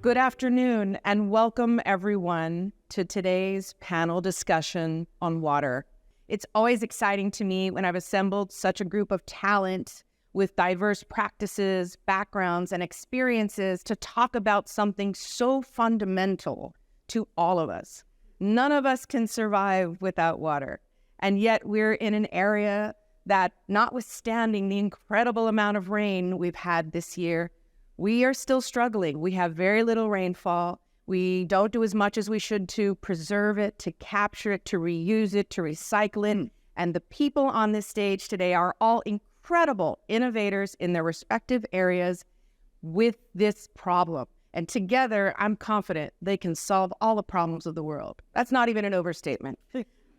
Good afternoon and welcome everyone to today's panel discussion on water. It's always exciting to me when I've assembled such a group of talent with diverse practices, backgrounds, and experiences to talk about something so fundamental to all of us. None of us can survive without water, and yet we're in an area that, notwithstanding the incredible amount of rain we've had this year, we are still struggling. We have very little rainfall. We don't do as much as we should to preserve it, to capture it, to reuse it, to recycle it. And the people on this stage today are all incredible innovators in their respective areas with this problem. And together, I'm confident they can solve all the problems of the world. That's not even an overstatement.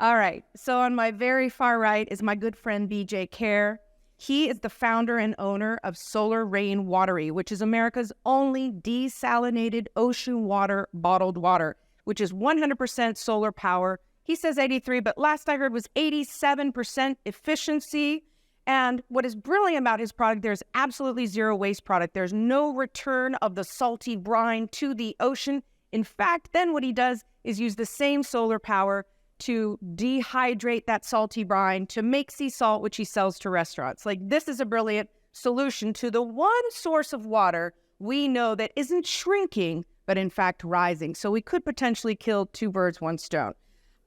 All right. So on my very far right is my good friend, BJ Kjaer. He is the founder and owner of Solar Rain Watery, which is America's only desalinated ocean water, bottled water, which is 100% solar power. He says 83, but last I heard was 87% efficiency. And what is brilliant about his product, there's absolutely zero waste product. There's no return of the salty brine to the ocean. In fact, then what he does is use the same solar power to dehydrate that salty brine to make sea salt, which he sells to restaurants. Like, this is a brilliant solution to the one source of water we know that isn't shrinking, but in fact rising. So we could potentially kill two birds, one stone.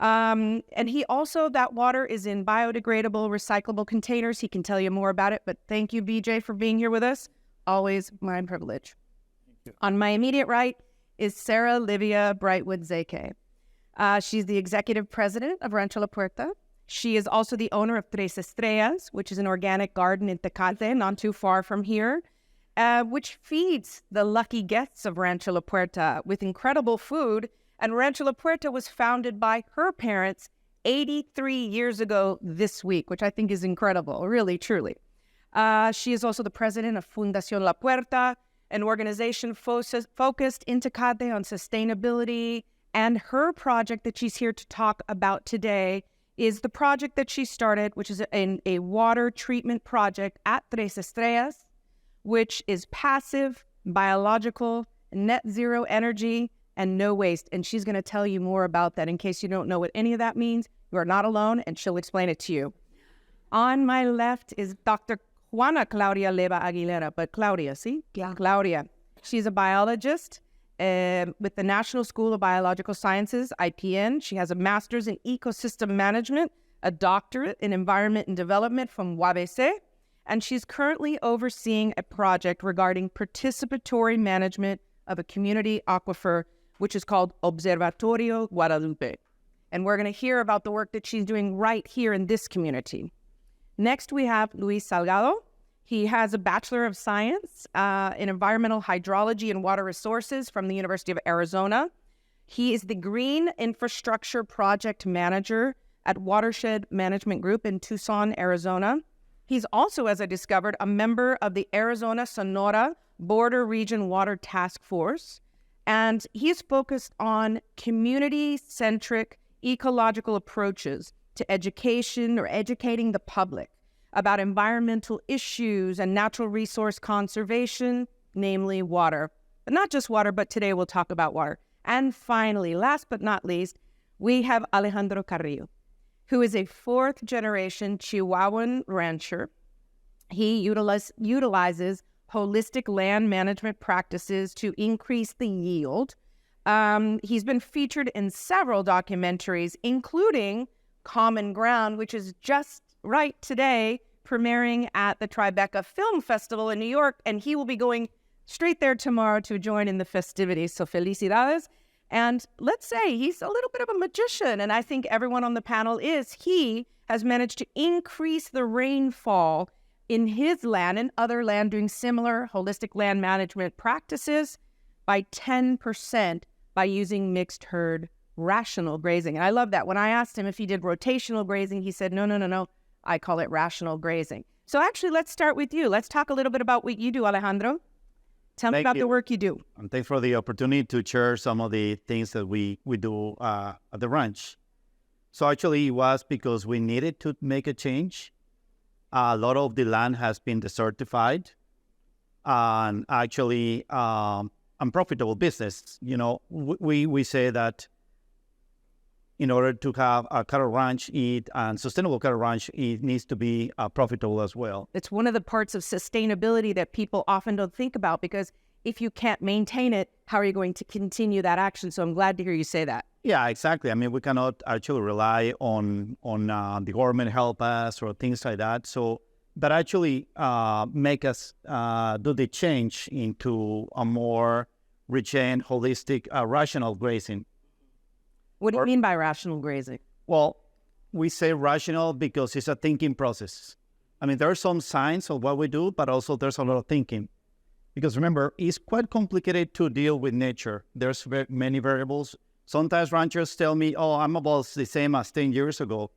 And he also, that water is in biodegradable, recyclable containers. He can tell you more about it, but thank you, BJ, for being here with us. Always my privilege. Thank you. On my immediate right is Sarah Livia Brightwood Szekely. She's the executive president of Rancho La Puerta. She is also the owner of Tres Estrellas, which is an organic garden in Tecate, not too far from here, which feeds the lucky guests of Rancho La Puerta with incredible food. And Rancho La Puerta was founded by her parents 83 years ago this week, which I think is incredible, really, truly. She is also the president of Fundación La Puerta, an organization focused in Tecate on sustainability. And her project that she's here to talk about today is the project that she started, which is a water treatment project at Tres Estrellas, which is passive, biological, net zero energy, and no waste. And she's going to tell you more about that in case you don't know what any of that means. You are not alone, and she'll explain it to you. On my left is Dr. Juana Claudia Leyva Aguilera, but Claudia, see? Yeah. Claudia. She's a biologist with the National School of Biological Sciences, IPN. She has a master's in ecosystem management, a doctorate in environment and development from UABC, and she's currently overseeing a project regarding participatory management of a community aquifer, which is called Observatorio Guadalupe. And we're going to hear about the work that she's doing right here in this community. Next, we have Luis Salgado. He has a Bachelor of Science in Environmental Hydrology and Water Resources from the University of Arizona. He is the Green Infrastructure Project Manager at Watershed Management Group in Tucson, Arizona. He's also, as I discovered, a member of the Arizona-Sonora Border Region Water Task Force. And he's focused on community-centric ecological approaches to education or educating the public about environmental issues and natural resource conservation, namely water. But not just water, but today we'll talk about water. And finally, last but not least, we have Alejandro Carrillo, who is a fourth-generation Chihuahuan rancher. He utilizes holistic land management practices to increase the yield. He's been featured in several documentaries, including Common Ground, which is just right today, premiering at the Tribeca Film Festival in New York, and he will be going straight there tomorrow to join in the festivities. So felicidades. And let's say he's a little bit of a magician, and I think everyone on the panel is. He has managed to increase the rainfall in his land and other land doing similar holistic land management practices by 10% by using mixed herd rational grazing. And I love that. When I asked him if he did rotational grazing, he said, no. I call it rational grazing. So actually, let's start with you. Let's talk a little bit about what you do, Alejandro. Tell me about the work you do. And thanks for the opportunity to share some of the things that we do at the ranch. So actually, it was because we needed to make a change. A lot of the land has been desertified. And actually, unprofitable business. We say that in order to have a cattle ranch and sustainable cattle ranch, it needs to be profitable as well. It's one of the parts of sustainability that people often don't think about, because if you can't maintain it, how are you going to continue that action? So I'm glad to hear you say that. Yeah, exactly. I mean, we cannot actually rely on the government help us or things like that. So that actually make us do the change into a more regen, holistic, rational grazing. What do you mean by rational grazing? Well, we say rational because it's a thinking process. I mean, there are some signs of what we do, but also there's a lot of thinking. Because remember, it's quite complicated to deal with nature. There's many variables. Sometimes ranchers tell me, oh, I'm about the same as 10 years ago.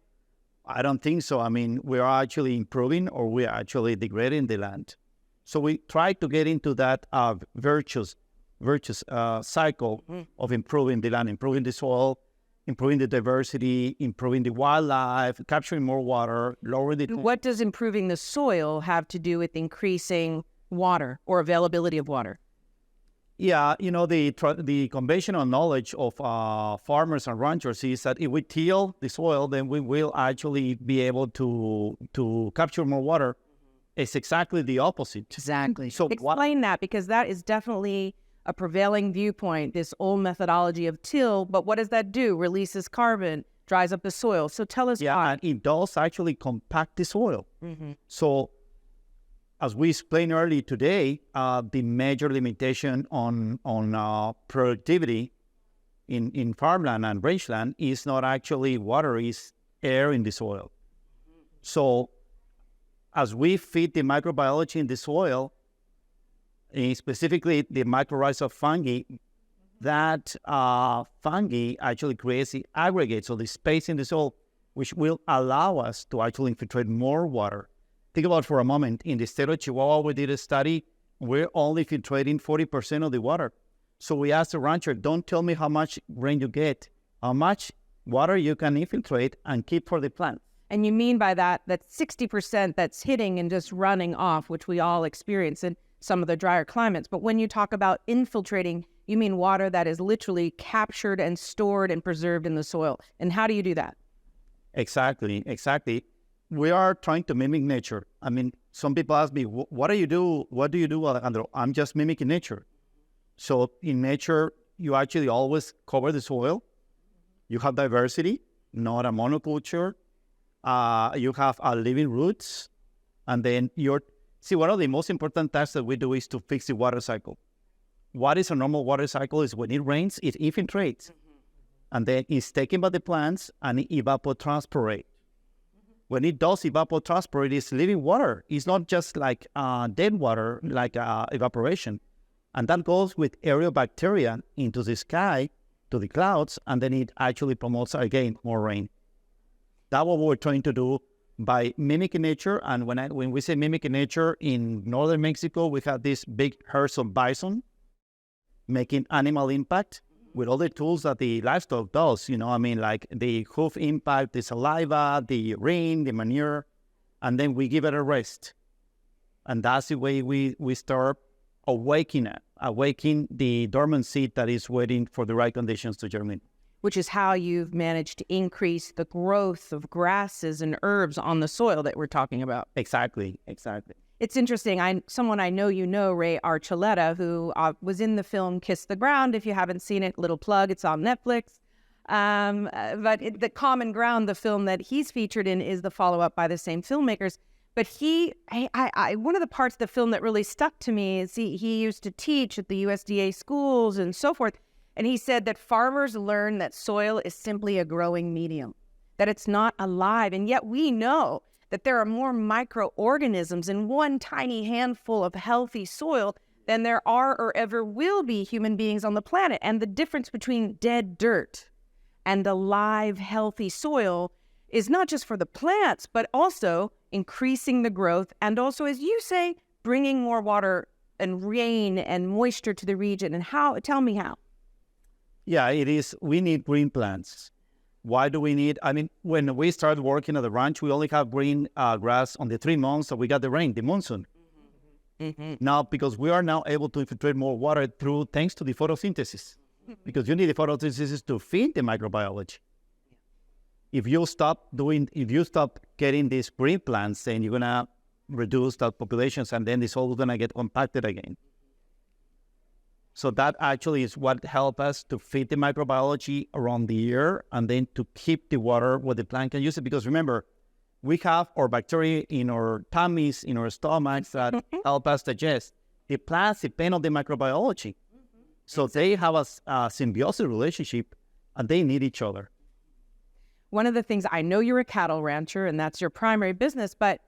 I don't think so. I mean, we are actually improving, or we are actually degrading the land. So we try to get into that virtuous cycle of improving the land, improving the soil, improving the diversity, improving the wildlife, capturing more water, lowering the... What does improving the soil have to do with increasing water or availability of water? Yeah, the conventional knowledge of farmers and ranchers is that if we till the soil, then we will actually be able to capture more water. It's exactly the opposite. Exactly. So explain that, because that is definitely a prevailing viewpoint, this old methodology of till. But what does that do? Releases carbon, dries up the soil. So tell us why. Yeah, and it does actually compact the soil. So as we explained earlier today, the major limitation on productivity in farmland and rangeland is not actually water, is air in the soil. So as we feed the microbiology in the soil, specifically the mycorrhiza of fungi, that fungi actually creates the aggregate, so the space in the soil, which will allow us to actually infiltrate more water. Think about for a moment, in the state of Chihuahua, we did a study, we're only filtrating 40% of the water. So we asked the rancher, don't tell me how much rain you get, how much water you can infiltrate and keep for the plant. And you mean by that 60% that's hitting and just running off, which we all experience in some of the drier climates. But when you talk about infiltrating, you mean water that is literally captured and stored and preserved in the soil. And how do you do that? Exactly. We are trying to mimic nature. I mean, some people ask me, what do you do? What do you do, Alejandro? I'm just mimicking nature. So in nature, you actually always cover the soil. You have diversity, not a monoculture. You have living roots. And then one of the most important tasks that we do is to fix the water cycle. What is a normal water cycle is when it rains, it infiltrates. And then it's taken by the plants and it evapotranspirates. When it does evapotranspirate, it's living water. It's not just like dead water, like evaporation. And that goes with aerial bacteria into the sky, to the clouds, and then it actually promotes, again, more rain. That's what we're trying to do by mimicking nature. And when we say mimicking nature, in northern Mexico, we have these big herds of bison making animal impact with all the tools that the livestock does, like the hoof impact, the saliva, the rain, the manure, and then we give it a rest. And that's the way we start awakening the dormant seed that is waiting for the right conditions to germinate. Which is how you've managed to increase the growth of grasses and herbs on the soil that we're talking about. Exactly. It's interesting. Someone I know Ray Archuleta, who was in the film Kiss the Ground. If you haven't seen it, little plug, it's on Netflix. But The Common Ground, the film that he's featured in, is the follow-up by the same filmmakers. But one of the parts of the film that really stuck to me is he used to teach at the USDA schools and so forth. And he said that farmers learn that soil is simply a growing medium, that it's not alive. And yet we know that there are more microorganisms in one tiny handful of healthy soil than there are or ever will be human beings on the planet. And the difference between dead dirt and alive, healthy soil is not just for the plants, but also increasing the growth and also, as you say, bringing more water and rain and moisture to the region. And how? Tell me how. Yeah, it is. We need green plants. Why do we need? When we started working at the ranch, we only have green grass on the 3 months that we got the rain, the monsoon. Now, because we are now able to infiltrate more water thanks to the photosynthesis, because you need the photosynthesis to feed the microbiology. If you stop getting these green plants, then you're gonna reduce that populations, and then it's all gonna get compacted again. So that actually is what helps us to feed the microbiology around the year, and then to keep the water where the plant can use it. Because remember, we have our bacteria in our tummies, in our stomachs that help us digest. The plants depend on the microbiology. So they have a symbiotic relationship, and they need each other. One of the things, I know you're a cattle rancher and that's your primary business, but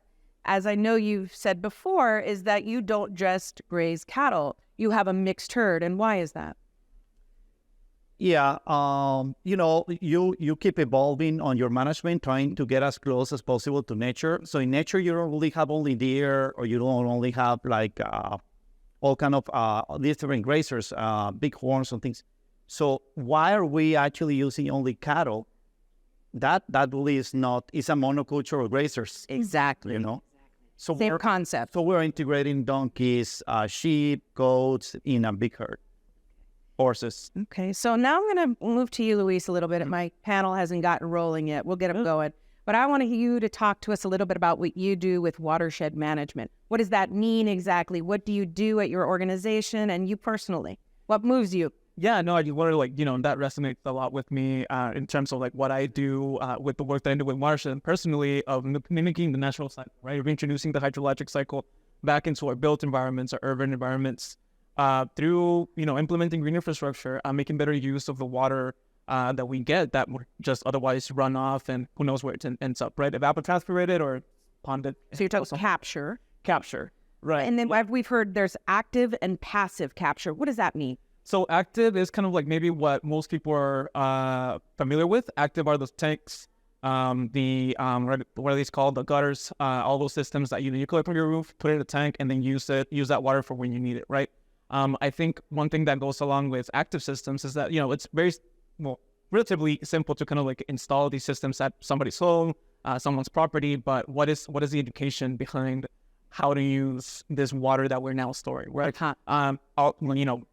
as I know you've said before, is that you don't just graze cattle. You have a mixed herd. And why is that? Yeah, you keep evolving on your management, trying to get as close as possible to nature. So in nature, you don't really have only deer, or you don't only have like all kind of different grazers, big horns and things. So why are we actually using only cattle? That really is not, it's a monoculture of grazers. Exactly. So same concept. So we're integrating donkeys, sheep, goats in a big herd. Horses. Okay, so now I'm going to move to you, Luis, a little bit. My panel hasn't gotten rolling yet. We'll get them going. But I want you to talk to us a little bit about what you do with watershed management. What does that mean exactly? What do you do at your organization and you personally? What moves you? Yeah, no, I just wanted to, that resonates a lot with me in terms of what I do with the work that I do with Watershed, and personally of mimicking the natural cycle, right? Of introducing the hydrologic cycle back into our built environments, our urban environments, through, implementing green infrastructure, making better use of the water that we get that would just otherwise run off, and who knows where it ends up, right? Evapotranspirated or ponded. So you're talking capture. Capture, right. And then we've heard there's active and passive capture. What does that mean? So active is kind of maybe what most people are familiar with. Active are those tanks, what are these called? The gutters, all those systems that you collect from your roof, put it in a tank, and then use that water for when you need it, right? I think one thing that goes along with active systems is that, it's very, relatively simple to kind of install these systems at somebody's home, someone's property, but what is the education behind how to use this water that we're now storing, right?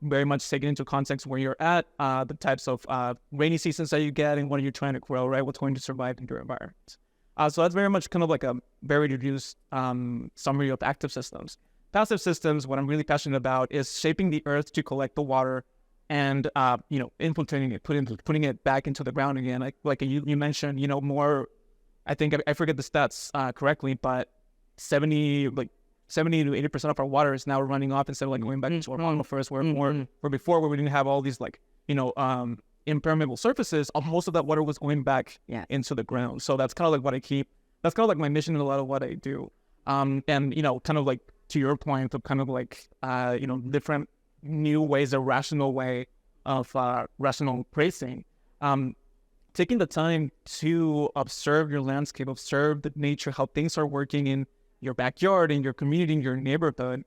Very much taking into context where you're at, the types of rainy seasons that you get, and what are you trying to grow, right? What's going to survive in your environment. So that's very much kind of a very reduced summary of active systems. Passive systems, what I'm really passionate about is shaping the earth to collect the water and, infiltrating it, putting it back into the ground again. Like you mentioned, more, I think, I forget the stats correctly, but 70 to 80% of our water is now running off instead of going back into our aquifers, where before, where we didn't have all these impermeable surfaces, most of that water was going back into the ground. So that's kind of that's kind of my mission in a lot of what I do. And kind of to your point of kind of different new ways, a rational way of rational pricing. Taking the time to observe your landscape, observe the nature, how things are working in your backyard, in your community, in your neighborhood,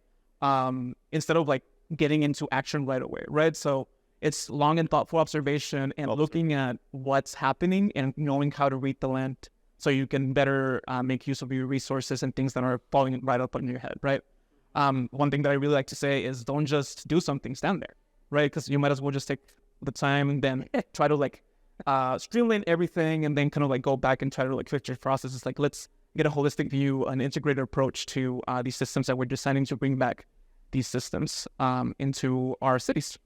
instead of getting into action right away, right? So it's long and thoughtful observation and looking at what's happening and knowing how to read the land so you can better make use of your resources and things that are falling right up on your head, right? One thing that I really like to say is don't just do something, stand there, right? Because you might as well just take the time and then try to streamline everything and then kind of go back and try to fix your processes. Let's get a holistic view, an integrated approach to these systems that we're deciding to bring back these systems into our cities.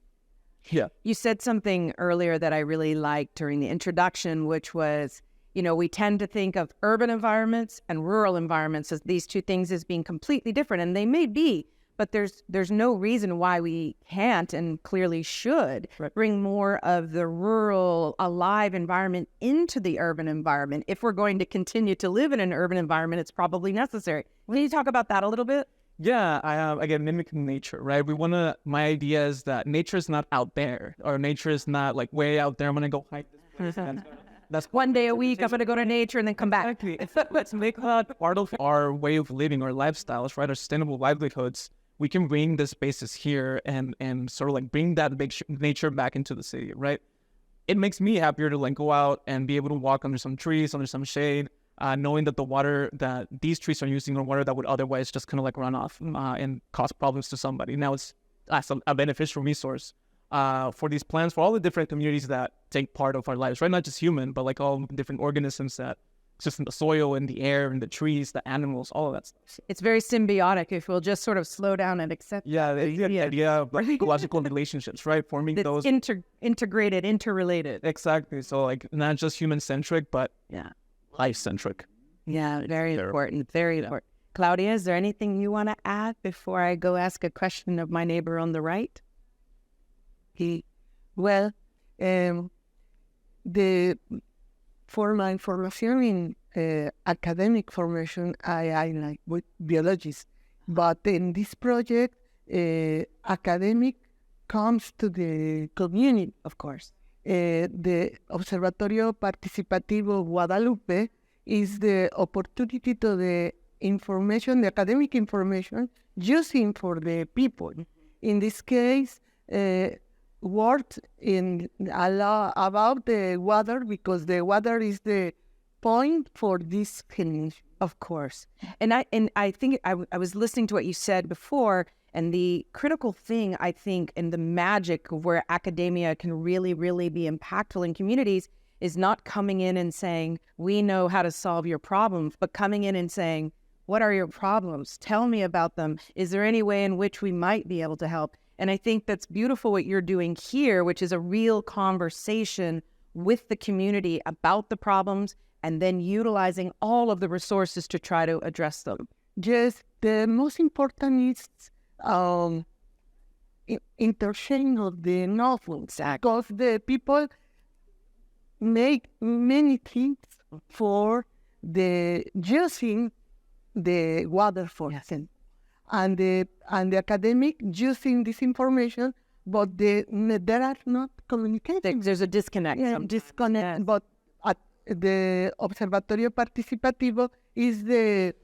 Yeah. You said something earlier that I really liked during the introduction, which was, we tend to think of urban environments and rural environments as these two things as being completely different, and they may be, but there's no reason why we can't and clearly should bring more of the rural, alive environment into the urban environment. If we're going to continue to live in an urban environment, it's probably necessary. Can you talk about that a little bit? Yeah, again, mimicking nature, right? My idea is that nature is not out there, or nature is not way out there. I'm going to go hike this place. That's one day a week. I'm going to go to nature and then come back. Exactly. Let's make that part of our way of living, our lifestyles, right? Our sustainable livelihoods. We can bring the spaces here and sort of bring that big nature back into the city, right? It makes me happier to go out and be able to walk under some trees, under some shade, knowing that the water that these trees are using are water that would otherwise just kind of like run off and cause problems to somebody. Now it's as a beneficial resource for these plants, for all the different communities that take part of our lives, right? Not just human, but like all different organisms that exist in the soil and the air and the trees, the animals, all of that stuff. It's very symbiotic if we'll just sort of slow down and accept. Yeah, the idea of like ecological relationships, right? Forming It's those integrated, interrelated. exactly. So like not just human centric, but life centric. Yeah, very important. Very important. Claudia, is there anything you want to add before I go ask a question of my neighbor on the right? Well, for my formation in academic formation, I like with biologists. But in this project, academic comes to the community. Of course. The Observatorio Participativo Guadalupe is the opportunity to the information, the academic information, using for the people. In this case, worked in a lot about the water, because the water is the point for this healing. Of course. And I think I was listening to what you said before, and the critical thing, I think, and the magic of where academia can really, really be impactful in communities is not coming in and saying, we know how to solve your problems, but coming in and saying, what are your problems? Tell me about them. Is there any way in which we might be able to help? And I think that's beautiful what you're doing here, which is a real conversation with the community about the problems and then utilizing all of the resources to try to address them. Yes, the most important is interchange of the knowledge, because the people make many things for the using the water for them. And the academic using this information, but there are not communicating. There's a disconnect. Yeah, disconnect. But at the Observatorio Participativo is the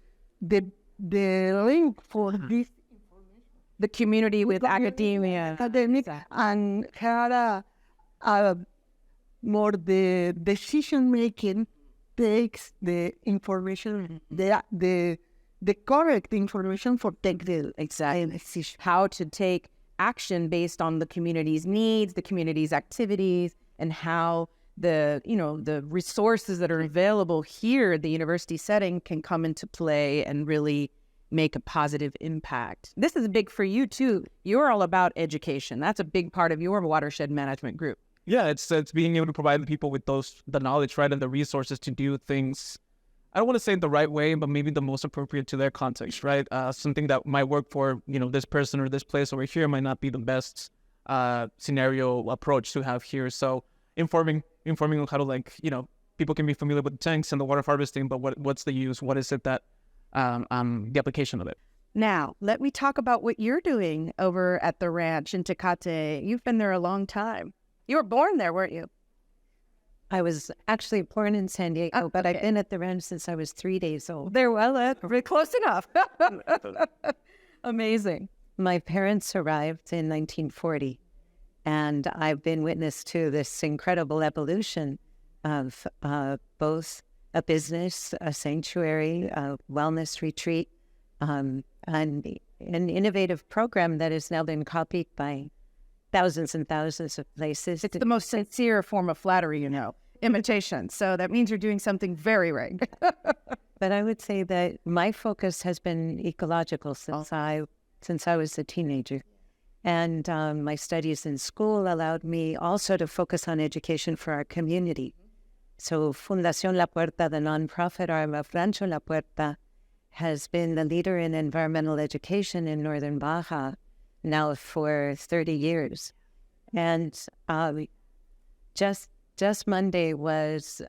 link for this the community with academia. Academic and had a more the decision making takes the information, the correct information for take the decision. How to take action based on the community's needs, the community's activities, and how the resources that are available here at the university setting can come into play and really make a positive impact. This is big for you too. You're all about education. That's a big part of your watershed management group. Yeah, it's being able to provide the people with the knowledge, right, and the resources to do things, I don't want to say the right way, but maybe the most appropriate to their context, right? Something that might work for, this person or this place over here might not be the best scenario approach to have here. So informing on how to people can be familiar with the tanks and the water harvesting, but what's the use? What is it that, the application of it? Now, let me talk about what you're doing over at the ranch in Tecate. You've been there a long time. You were born there, weren't you? I was actually born in San Diego, but I've been at the ranch since I was 3 days old. They're close enough. Amazing. My parents arrived in 1940, and I've been witness to this incredible evolution of both a business, a sanctuary, a wellness retreat, and an innovative program that has now been copied by thousands and thousands of places. It's the most sincere form of flattery, imitation. So that means you're doing something very right. But I would say that my focus has been ecological since I was a teenager. And my studies in school allowed me also to focus on education for our community. So Fundación La Puerta, the nonprofit arm of Rancho La Puerta, has been the leader in environmental education in northern Baja now for 30 years. And just Monday was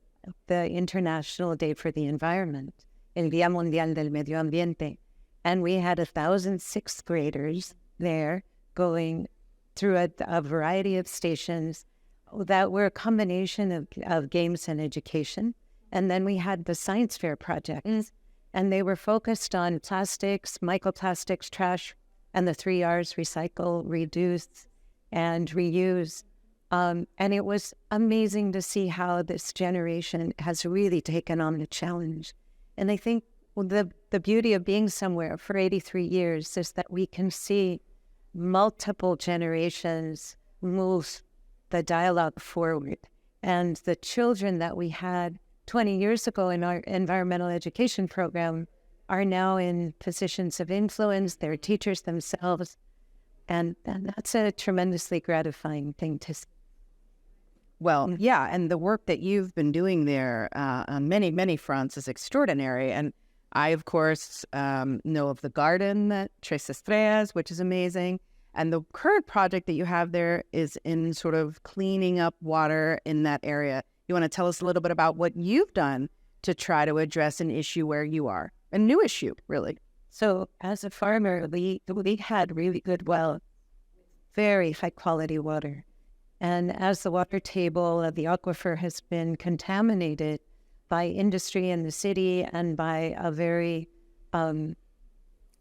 the International Day for the Environment, El Día Mundial del Medio Ambiente. And we had 1,000 sixth graders there going through a variety of stations that were a combination of games and education. And then we had the science fair projects, and they were focused on plastics, microplastics, trash, and the 3 R's: recycle, reduce, and reuse. And it was amazing to see how this generation has really taken on the challenge And I think the beauty of being somewhere for 83 years is that we can see multiple generations move the dialogue forward. And the children that we had 20 years ago in our environmental education program are now in positions of influence. They're teachers themselves. And that's a tremendously gratifying thing to see. Well, yeah, and the work that you've been doing there on many, many fronts is extraordinary. And I, of course, know of the garden at Tres Estrellas, which is amazing. And the current project that you have there is in sort of cleaning up water in that area. You want to tell us a little bit about what you've done to try to address an issue where you are? A new issue, really. So as a farmer, we had really good well, very high quality water. And as the water table of the aquifer has been contaminated by industry in the city and by a very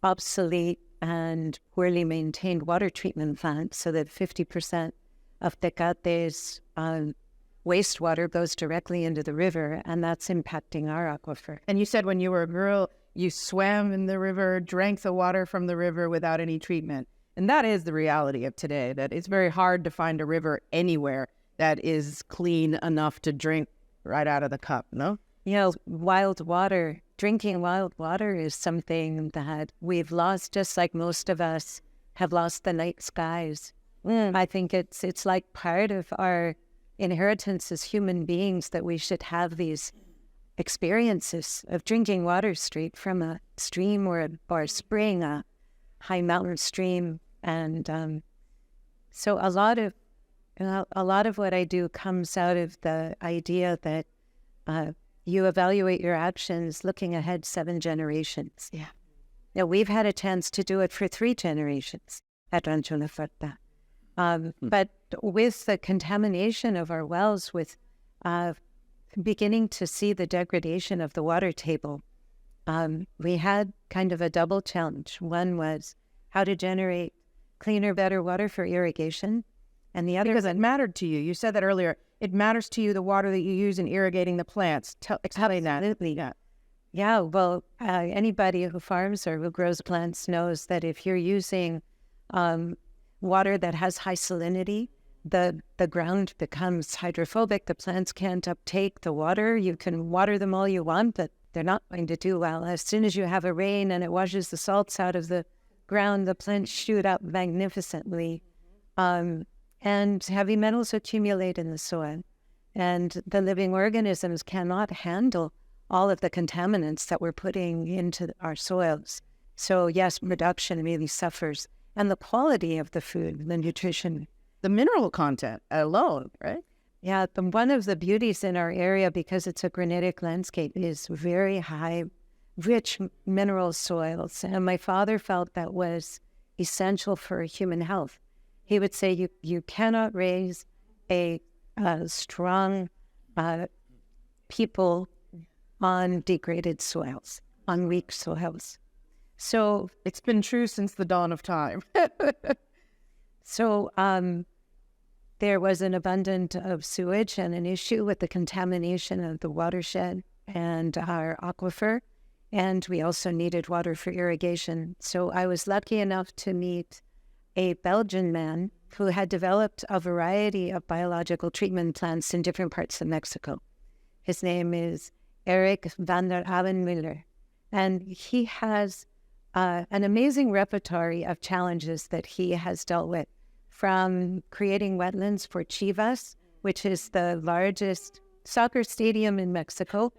obsolete and poorly maintained water treatment plant, so that 50% of Tecate's wastewater goes directly into the river, and that's impacting our aquifer. And you said when you were a girl, you swam in the river, drank the water from the river without any treatment. And that is the reality of today, that it's very hard to find a river anywhere that is clean enough to drink right out of the cup, no? Wild water, drinking wild water is something that we've lost, just like most of us have lost the night skies. I think it's like part of our inheritance as human beings that we should have these experiences of drinking water straight from a stream or a spring, a high mountain stream. And so a lot of what I do comes out of the idea that you evaluate your actions looking ahead 7 generations. Yeah. Now, we've had a chance to do it for 3 generations at Rancho La Puerta. But with the contamination of our wells, with beginning to see the degradation of the water table, we had kind of a double challenge. One was how to generate cleaner, better water for irrigation. And the other... Because it mattered to you. You said that earlier. It matters to you, the water that you use in irrigating the plants. Explain that. Absolutely. Yeah, well, anybody who farms or who grows plants knows that if you're using water that has high salinity, the ground becomes hydrophobic. The plants can't uptake the water. You can water them all you want, but they're not going to do well. As soon as you have a rain and it washes the salts out of the ground, the plants shoot up magnificently. And heavy metals accumulate in the soil. And the living organisms cannot handle all of the contaminants that we're putting into our soils. So yes, production really suffers. And the quality of the food, the nutrition. The mineral content alone, right? Yeah, one of the beauties in our area, because it's a granitic landscape, is very high, rich mineral soils. And my father felt that was essential for human health. He would say you cannot raise a strong people on degraded soils, on weak soils. So it's been true since the dawn of time. So there was an abundance of sewage and an issue with the contamination of the watershed and our aquifer. And we also needed water for irrigation. So I was lucky enough to meet a Belgian man who had developed a variety of biological treatment plants in different parts of Mexico. His name is Eric van der Abenmüller. And he has an amazing repertoire of challenges that he has dealt with, from creating wetlands for Chivas, which is the largest soccer stadium in Mexico.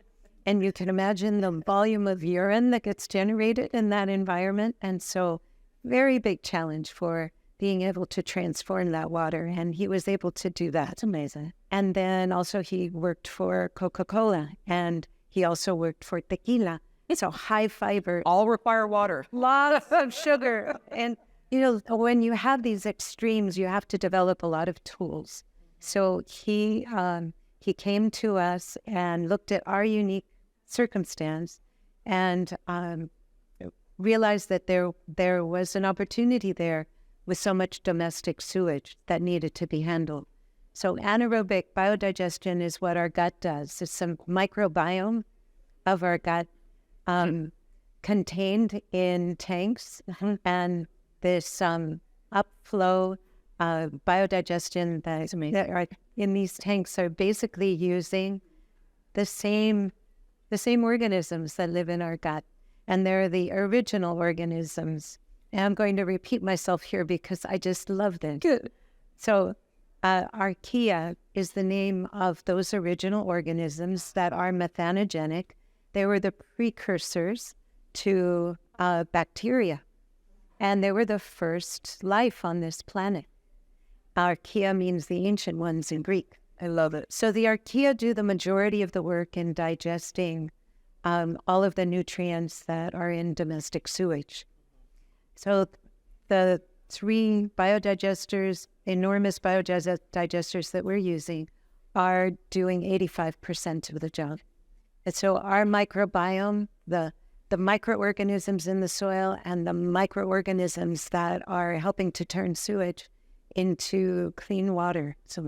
And you can imagine the volume of urine that gets generated in that environment. And so very big challenge for being able to transform that water. And he was able to do that. That's amazing. And then also he worked for Coca-Cola, and he also worked for tequila. So high fiber. All require water. Lots of sugar. And, you know, when you have these extremes, you have to develop a lot of tools. So he came to us and looked at our unique circumstance and realized that there was an opportunity there with so much domestic sewage that needed to be handled. So anaerobic biodigestion is what our gut does. It's some microbiome of our gut contained in tanks, and this upflow biodigestion that are in these tanks are basically using the same organisms that live in our gut, and they're the original organisms. And I'm going to repeat myself here because I just love this. Good. So archaea is the name of those original organisms that are methanogenic. They were the precursors to bacteria, and they were the first life on this planet. Archaea means the ancient ones in Greek. I love it. So the archaea do the majority of the work in digesting all of the nutrients that are in domestic sewage. So the three biodigesters, enormous biodigesters that we're using, are doing 85% of the job. And so our microbiome, the microorganisms in the soil and the microorganisms that are helping to turn sewage into clean water. So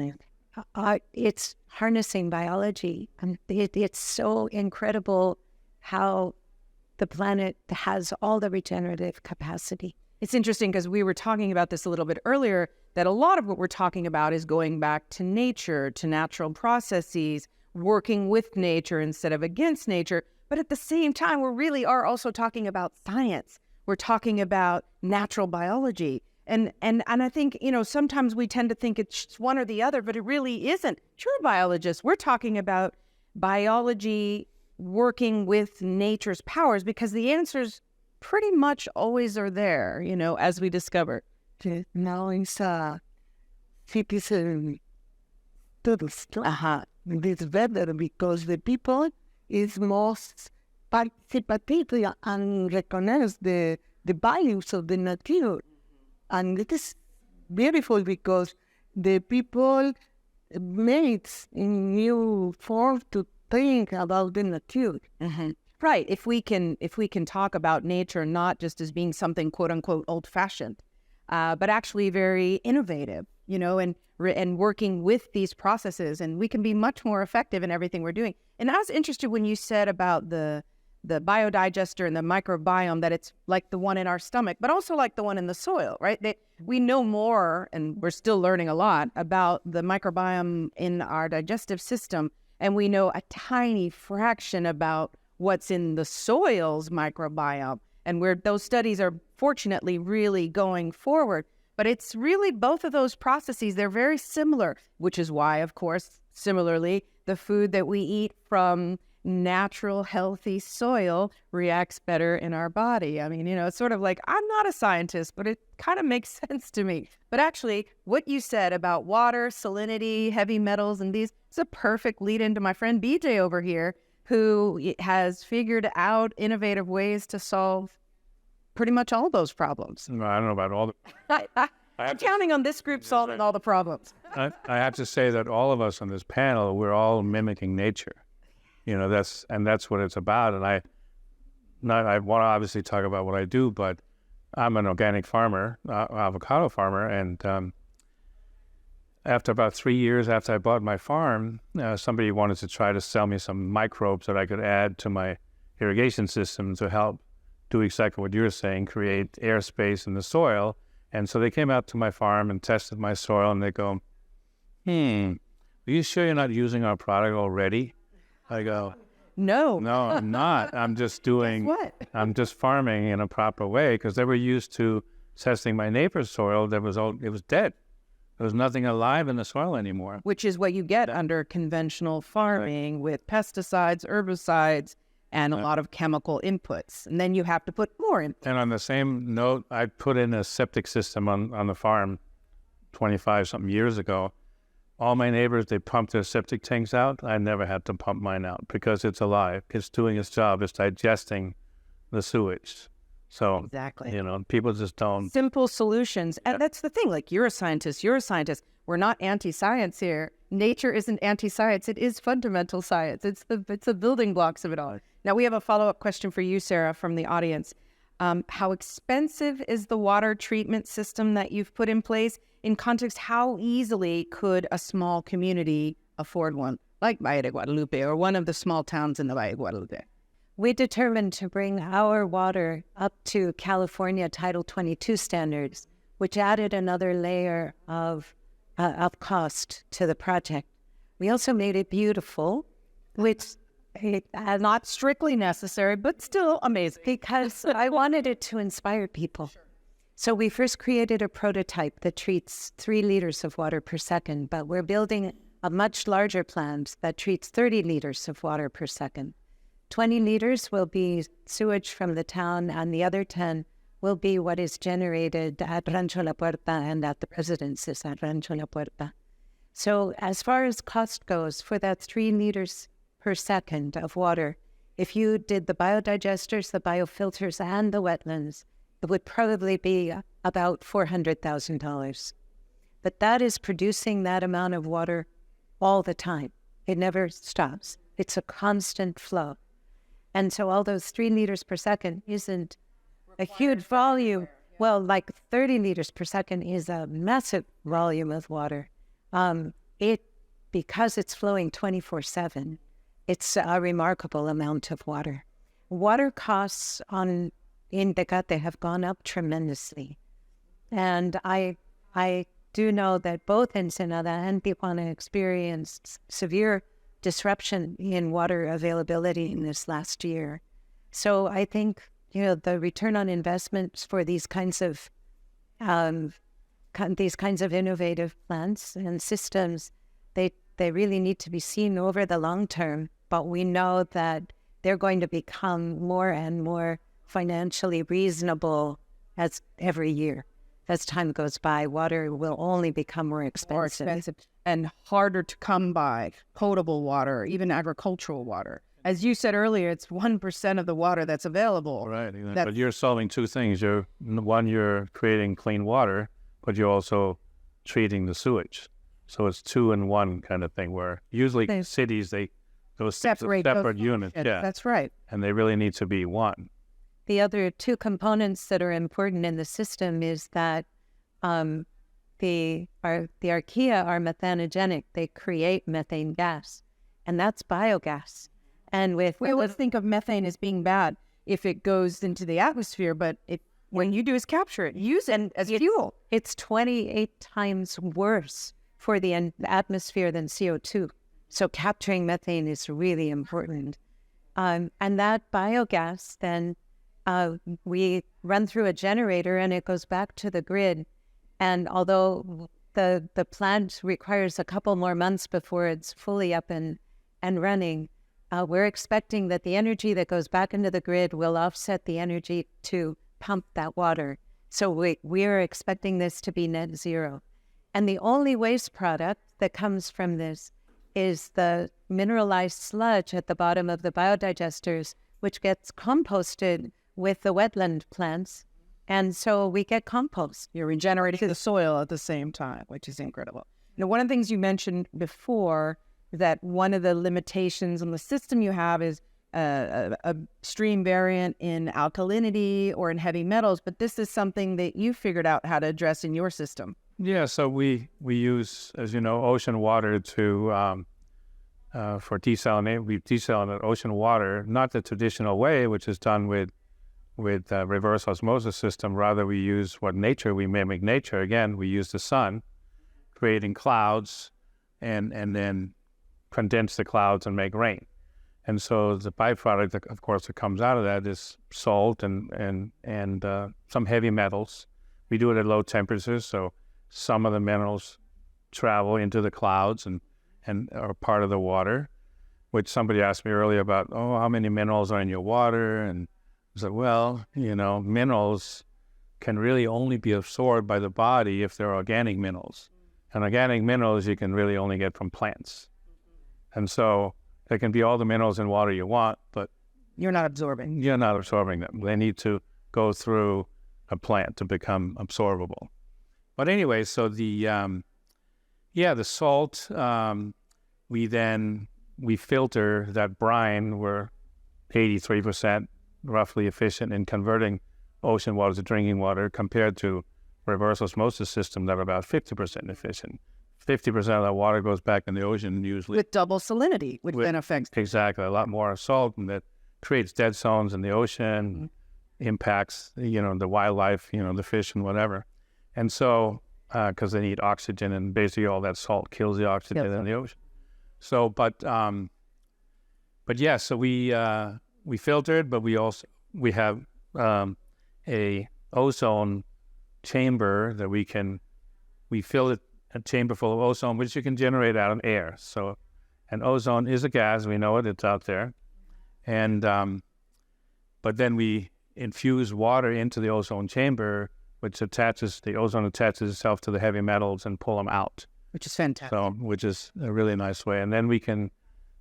it's harnessing biology. And it's so incredible how the planet has all the regenerative capacity. It's interesting because we were talking about this a little bit earlier, that a lot of what we're talking about is going back to nature, to natural processes, working with nature instead of against nature. But at the same time, we really are also talking about science. We're talking about natural biology. And I think, sometimes we tend to think it's one or the other, but it really isn't. True biologists, we're talking about biology working with nature's powers, because the answers pretty much always are there, as we discover. Now it's citizen studies. It's better because the people is most participative and recognize the values of the nature. And it is beautiful because the people made in new form to think about the nature. Right. If we can talk about nature not just as being something quote unquote old fashioned, but actually very innovative, and working with these processes, and we can be much more effective in everything we're doing. And I was interested when you said about the biodigester and the microbiome, that it's like the one in our stomach, but also like the one in the soil, right? We know more, and we're still learning a lot about the microbiome in our digestive system, and we know a tiny fraction about what's in the soil's microbiome, and where those studies are fortunately really going forward. But it's really both of those processes, they're very similar, which is why, of course, similarly, the food that we eat from natural, healthy soil reacts better in our body. I mean, it's sort of like, I'm not a scientist, but it kind of makes sense to me. But actually, what you said about water, salinity, heavy metals, and these, it's a perfect lead into my friend BJ over here, who has figured out innovative ways to solve pretty much all those problems. No, I don't know about all the... I'm counting on this group solving all the problems. I have to say that all of us on this panel, we're all mimicking nature. That's what it's about. And I want to obviously talk about what I do, but I'm an organic farmer, avocado farmer, and after about 3 years after I bought my farm, somebody wanted to try to sell me some microbes that I could add to my irrigation system to help do exactly what you're saying, create airspace in the soil. And so they came out to my farm and tested my soil, and they go, are you sure you're not using our product already? I go, No, I'm not. I'm just doing, what? I'm just farming in a proper way, because they were used to testing my neighbor's soil. It was dead. There was nothing alive in the soil anymore. Which is what you get under conventional farming with pesticides, herbicides, and a lot of chemical inputs. And then you have to put more in. And on the same note, I put in a septic system on the farm 25-something years ago. All my neighbors, they pumped their septic tanks out. I never had to pump mine out because it's alive. It's doing its job. It's digesting the sewage. So, Exactly. people just don't. Simple solutions. And that's the thing. Like, you're a scientist. We're not anti-science here. Nature isn't anti-science. It is fundamental science. It's the building blocks of it all. Now, we have a follow-up question for you, Sarah, from the audience. How expensive is the water treatment system that you've put in place? In context, how easily could a small community afford one, like Valle de Guadalupe or one of the small towns in the Valle de Guadalupe? we determined to bring our water up to California Title 22 standards, which added another layer of cost to the project. We also made it beautiful, which not strictly necessary, but still amazing. Because I wanted it to inspire people. Sure. So we first created a prototype that treats 3 liters of water per second, but we're building a much larger plant that treats 30 liters of water per second. 20 liters will be sewage from the town, and the other 10 will be what is generated at Rancho La Puerta and at the residences at Rancho La Puerta. So as far as cost goes, for that 3 liters per second of water, if you did the biodigesters, the biofilters, and the wetlands, it would probably be about $400,000. But that is producing that amount of water all the time. It never stops. It's a constant flow. And so all those 3 liters per second isn't a huge volume. Well, like 30 liters per second is a massive volume of water. Because it's flowing 24/7, it's a remarkable amount of water. Water costs in Tecate have gone up tremendously. And I do know that both Ensenada and Tijuana experienced severe disruption in water availability in this last year. So I think, the return on investments for these kinds of innovative plants and systems, they really need to be seen over the long term. But we know that they're going to become more and more financially reasonable as every year. As time goes by, water will only become more expensive. And harder to come by, potable water, even agricultural water. As you said earlier, it's 1% of the water that's available. Right, but you're solving 2 things. You're creating clean water, but you're also treating the sewage. So it's 2 in 1 kind of thing, where usually cities, those separate units. Yeah, that's right. And they really need to be one. The other 2 components that are important in the system is that the archaea are methanogenic. They create methane gas, and that's biogas. And we always think of methane as being bad if it goes into the atmosphere, but when you do is capture it, use it as fuel. It's 28 times worse for the atmosphere than CO2. So capturing methane is really important. And that biogas then we run through a generator and it goes back to the grid. And although the plant requires a couple more months before it's fully up and running, we're expecting that the energy that goes back into the grid will offset the energy to pump that water. So we are expecting this to be net zero. And the only waste product that comes from this is the mineralized sludge at the bottom of the biodigesters, which gets composted with the wetland plants. And so we get compost. You're regenerating the soil at the same time, which is incredible. One of the things you mentioned before, that one of the limitations on the system you have is a stream variant in alkalinity or in heavy metals, but this is something that you figured out how to address in your system. Yeah, so we use, as you know, ocean water to for desalinate. We desalinate ocean water, not the traditional way, which is done with reverse osmosis system. Rather, we use we mimic nature. Again, we use the sun, creating clouds, and then condense the clouds and make rain. And so the byproduct, of course, that comes out of that is salt and some heavy metals. We do it at low temperatures, so some of the minerals travel into the clouds and are part of the water, which somebody asked me earlier about, how many minerals are in your water? And I said, well, minerals can really only be absorbed by the body if they're organic minerals. And organic minerals you can really only get from plants. And so there can be all the minerals in water you want, but you're not absorbing them. They need to go through a plant to become absorbable. But anyway, so the salt, we filter that brine. We're 83% roughly efficient in converting ocean water to drinking water, compared to reverse osmosis system that are about 50% efficient. 50% of that water goes back in the ocean usually. With double salinity, which then affects. Exactly, a lot more salt, and that creates dead zones in the ocean, impacts, the wildlife, the fish and whatever. And so, because they need oxygen, and basically all that salt kills the oxygen in the ocean. So, but yeah, so we filtered, but we have a ozone chamber that we fill it, a chamber full of ozone, which you can generate out of air. So, and ozone is a gas, we know it, it's out there. And, but then we infuse water into the ozone chamber, which the ozone attaches itself to the heavy metals and pull them out. Which is fantastic. So, which is a really nice way. And then we can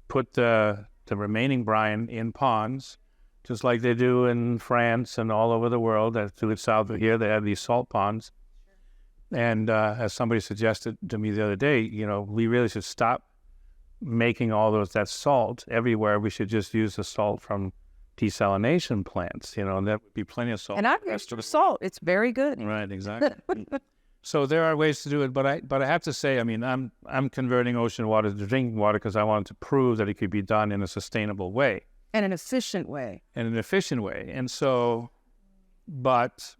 put the remaining brine in ponds, just like they do in France and all over the world. To the south of here, they have these salt ponds. And as somebody suggested to me the other day, we really should stop making all that salt everywhere. We should just use the salt from desalination plants, and that would be plenty of salt. And I've used salt. It's very good. Right, exactly. So there are ways to do it, but I have to say, I'm converting ocean water to drinking water because I wanted to prove that it could be done in a sustainable way. And an efficient way. And so, but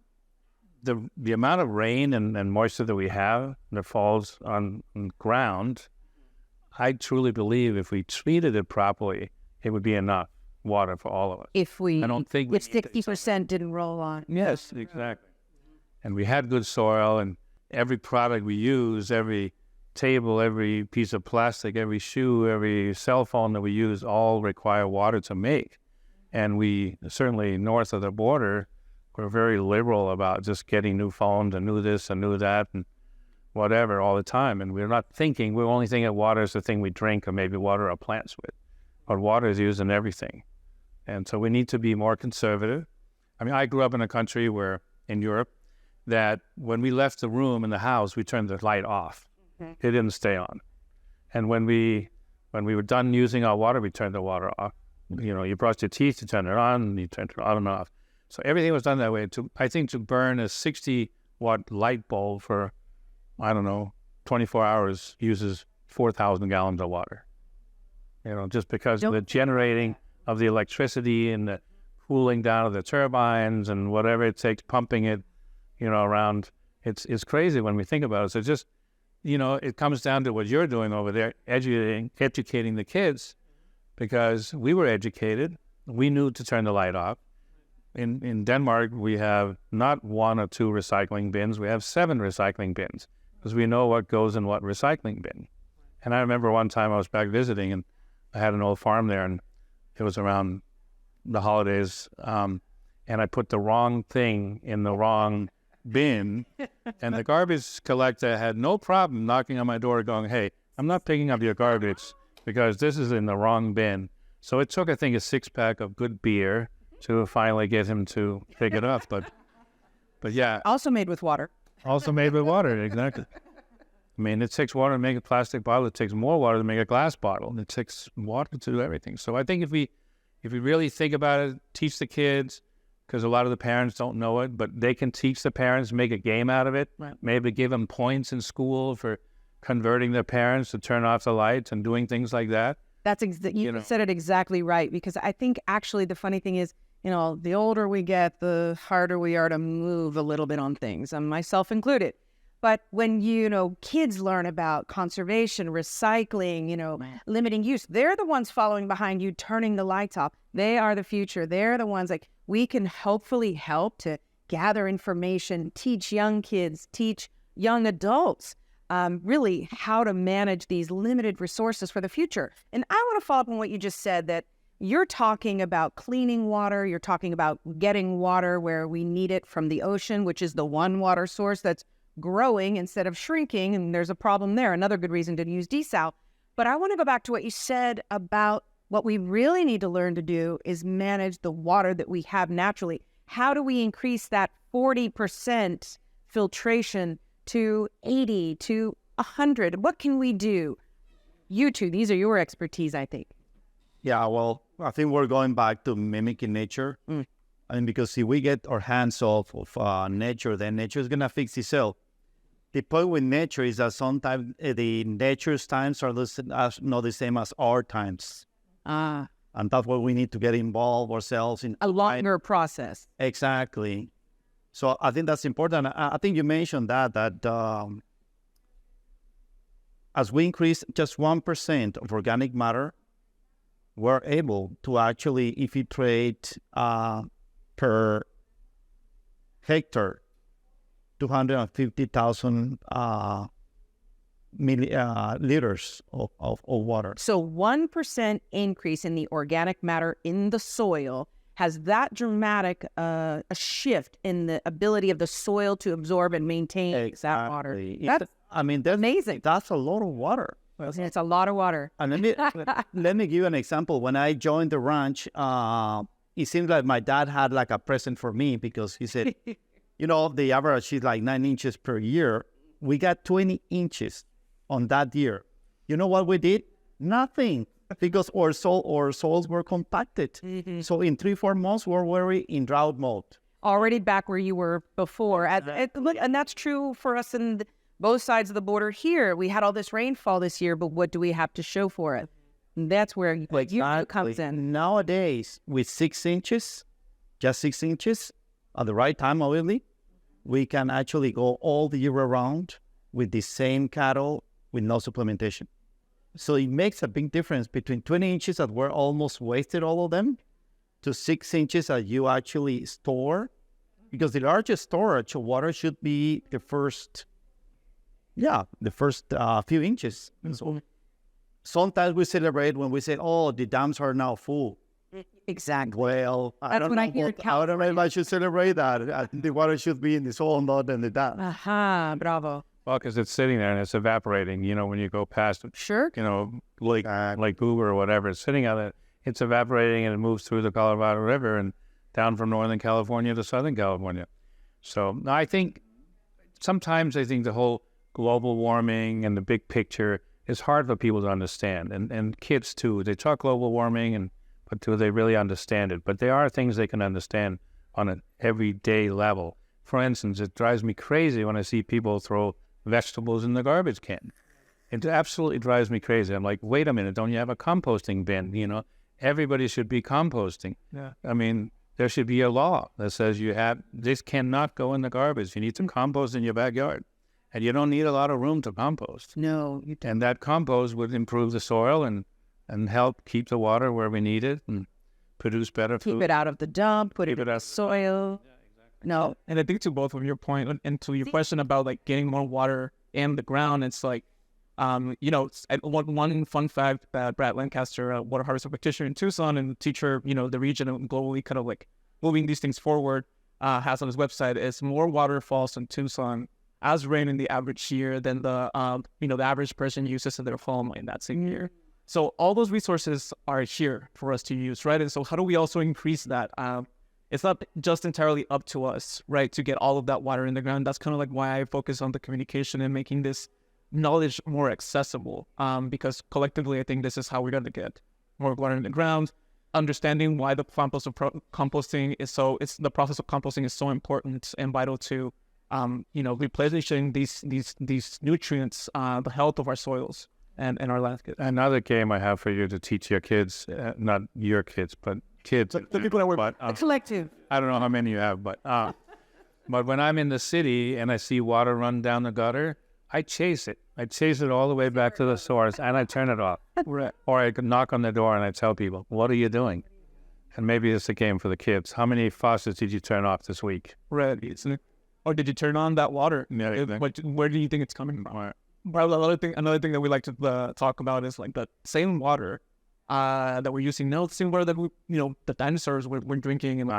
the amount of rain and moisture that we have that falls on the ground, I truly believe if we treated it properly, it would be enough water for all of us. If 60% didn't roll on. Yes, exactly. And we had good soil, and every product we use, every table, every piece of plastic, every shoe, every cell phone that we use all require water to make. And we, certainly north of the border, we're very liberal about just getting new phones and new this and new that and whatever all the time. And we're only thinking of water as the thing we drink or maybe water our plants with. But water is used in everything. And so we need to be more conservative. I grew up in a country in Europe, that when we left the room in the house, we turned the light off. It didn't stay on. And when we were done using our water, we turned the water off. You brushed your teeth, you turned it on, and you turned it on and off. So everything was done that way. I think to burn a 60-watt light bulb for, 24 hours uses 4,000 gallons of water. Just because of the generating of the electricity and the cooling down of the turbines and whatever it takes, pumping it, around. It's crazy when we think about it. So just, it comes down to what you're doing over there, educating the kids, because we were educated. We knew to turn the light off. In Denmark, we have not 1 or 2 recycling bins. We have 7 recycling bins because we know what goes in what recycling bin. And I remember one time I was back visiting, and I had an old farm there, and it was around the holidays, and I put the wrong thing in the wrong bin, and the garbage collector had no problem knocking on my door going, "Hey, I'm not picking up your garbage because this is in the wrong bin." So it took, I think, a 6-pack of good beer to finally get him to pick it up. But yeah. Also made with water. Also made with water, exactly. It takes water to make a plastic bottle. It takes more water to make a glass bottle. It takes water to do everything. So I think if we really think about it, teach the kids, because a lot of the parents don't know it, but they can teach the parents, make a game out of it. Right. Maybe give them points in school for converting their parents to turn off the lights and doing things like that. That's you said it exactly right, because I think actually the funny thing is, the older we get, the harder we are to move a little bit on things, myself included. But when, kids learn about conservation, recycling, limiting use, they're the ones following behind you, turning the lights off. They are the future. They're the ones we can hopefully help to gather information, teach young kids, teach young adults, really how to manage these limited resources for the future. And I want to follow up on what you just said, that you're talking about cleaning water. You're talking about getting water where we need it from the ocean, which is the one water source that's growing instead of shrinking, and there's a problem there. Another good reason to use desal. But I want to go back to what you said about what we really need to learn to do is manage the water that we have naturally. How do we increase that 40% filtration to 80 to 100? What can we do? You two, these are your expertise, I think. Yeah, well, I think we're going back to mimicking nature. Because if we get our hands off of nature, then nature is going to fix itself. The point with nature is that sometimes the nature's times are not the same as our times. And that's why we need to get involved ourselves in A longer process. Exactly. So I think that's important. I think you mentioned that as we increase just 1% of organic matter, we're able to actually infiltrate per hectare 250,000 liters of water. So 1% increase in the organic matter in the soil has that dramatic a shift in the ability of the soil to absorb and maintain that water. That's amazing. That's a lot of water. It's a lot of water. And let me give you an example. When I joined the ranch, it seemed like my dad had like a present for me, because he said, the average is like 9 inches per year. We got 20 inches on that year. You know what we did? Nothing, because our soils were compacted. Mm-hmm. So in 3-4 months, we're already in drought mode. Already back where you were before. And that's true for us in both sides of the border here. We had all this rainfall this year, but what do we have to show for it? And that's where you comes in. Nowadays, with 6 inches, just 6 inches, at the right time, obviously, we can actually go all the year around with the same cattle with no supplementation. So it makes a big difference between 20 inches that we're almost wasted, all of them, to 6 inches that you actually store. Because the largest storage of water should be the first few inches. So sometimes we celebrate when we say, oh, the dams are now full. Exactly. Well, I don't know if I should celebrate that. The water should be in the soil, not in the dam. Aha, bravo. Well, because it's sitting there and it's evaporating, when you go past it. Sure. Like Hoover or whatever, it's sitting on it. It's evaporating and it moves through the Colorado River and down from Northern California to Southern California. So I think sometimes the whole global warming and the big picture is hard for people to understand. And kids too, they talk global warming, but do they really understand it? But there are things they can understand on an everyday level. For instance, it drives me crazy when I see people throw vegetables in the garbage can. It absolutely drives me crazy. I'm like, wait a minute, don't you have a composting bin? Everybody should be composting. Yeah. I mean, there should be a law that says this cannot go in the garbage. You need to compost in your backyard. And you don't need a lot of room to compost. No. And that compost would improve the soil and help keep the water where we need it and produce better food. Keep it out of the dump, put it in the soil. Yeah, exactly. No. And I think to both of your point and to your question about like getting more water in the ground, it's like, one fun fact that Brad Lancaster, a water harvester practitioner in Tucson and teacher, the region and globally kind of like moving these things forward, has on his website is more water falls in Tucson as rain in the average year than the average person uses in their home in that same year. So all those resources are here for us to use, right? And so how do we also increase that? It's not just entirely up to us, right, to get all of that water in the ground. That's kind of like why I focus on the communication and making this knowledge more accessible, because collectively I think this is how we're going to get more water in the ground. Understanding why the process of composting is the process of composting is so important and vital to replenishing these nutrients, the health of our soils and our landscape. Another game I have for you to teach your kids, not your kids, but kids. The people that work. Collective. I don't know how many you have, but when I'm in the city and I see water run down the gutter, I chase it. I chase it all the way back to the source and I turn it off. Right. Or I could knock on the door and I tell people, what are you doing? And maybe it's a game for the kids. How many faucets did you turn off this week? Right. Or did you turn on that water? Yeah, where do you think it's coming from? Right. But another thing that we like to talk about is like the same water that we're using now, the same water that the dinosaurs were drinking. And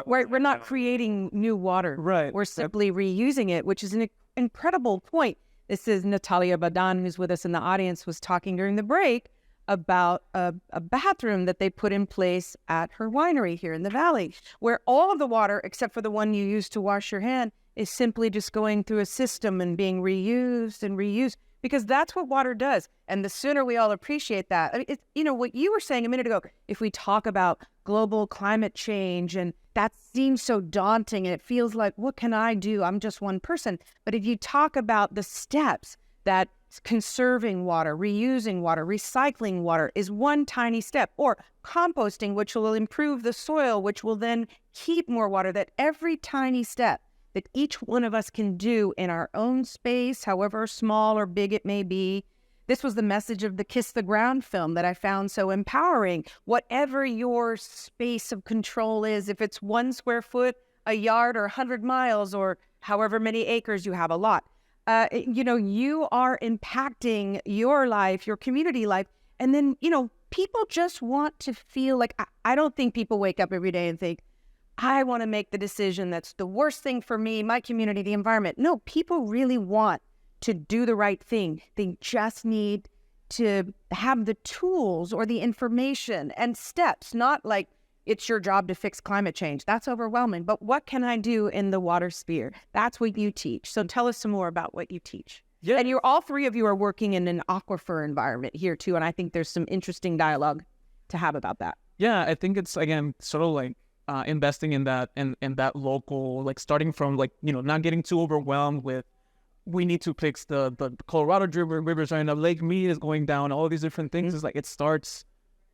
we're not creating new water. Right. We're simply reusing it, which is an incredible point. This is Natalia Badan, who's with us in the audience, was talking during the break about a bathroom that they put in place at her winery here in the valley, where all of the water, except for the one you use to wash your hand, is simply just going through a system and being reused and reused, because that's what water does. And the sooner we all appreciate that, I mean, what you were saying a minute ago, if we talk about global climate change, and that seems so daunting and it feels like, what can I do? I'm just one person. But if you talk about the steps that conserving water, reusing water, recycling water is one tiny step, or composting, which will improve the soil, which will then keep more water. That every tiny step that each one of us can do in our own space, however small or big it may be. This was the message of the Kiss the Ground film that I found so empowering. Whatever your space of control is, if it's 1 square foot, a yard, or 100 miles, or however many acres you have, a lot, you are impacting your life, your community life. And then, people just want to feel like, I don't think people wake up every day and think, I want to make the decision that's the worst thing for me, my community, the environment. No, people really want to do the right thing. They just need to have the tools or the information and steps, not like it's your job to fix climate change. That's overwhelming. But what can I do in the water sphere? That's what you teach. So tell us some more about what you teach. Yeah. And all three of you are working in an aquifer environment here too. And I think there's some interesting dialogue to have about that. Yeah, I think it's, again, sort of like investing in that and that local, like starting from like, not getting too overwhelmed with, we need to fix the Colorado rivers are in a Lake Mead is going down, all these different things. It's like it starts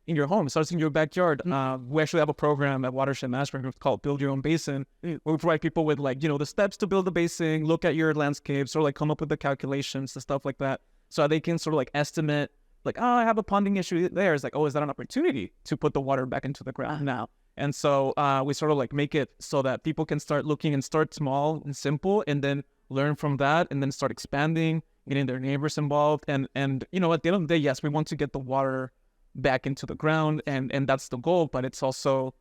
in your home, it starts in your backyard. We actually have a program at Watershed Management called Build Your Own Basin, where we provide people with like, the steps to build a basin, look at your landscape, sort of like come up with the calculations, the stuff like that, so they can sort of like estimate, like, oh, I have a ponding issue there. It's like, oh, is that an opportunity to put the water back into the ground now? And so we sort of like make it so that people can start looking and start small and simple, and then learn from that, and then start expanding, getting their neighbors involved. And at the end of the day, yes, we want to get the water back into the ground, and that's the goal. But it's also,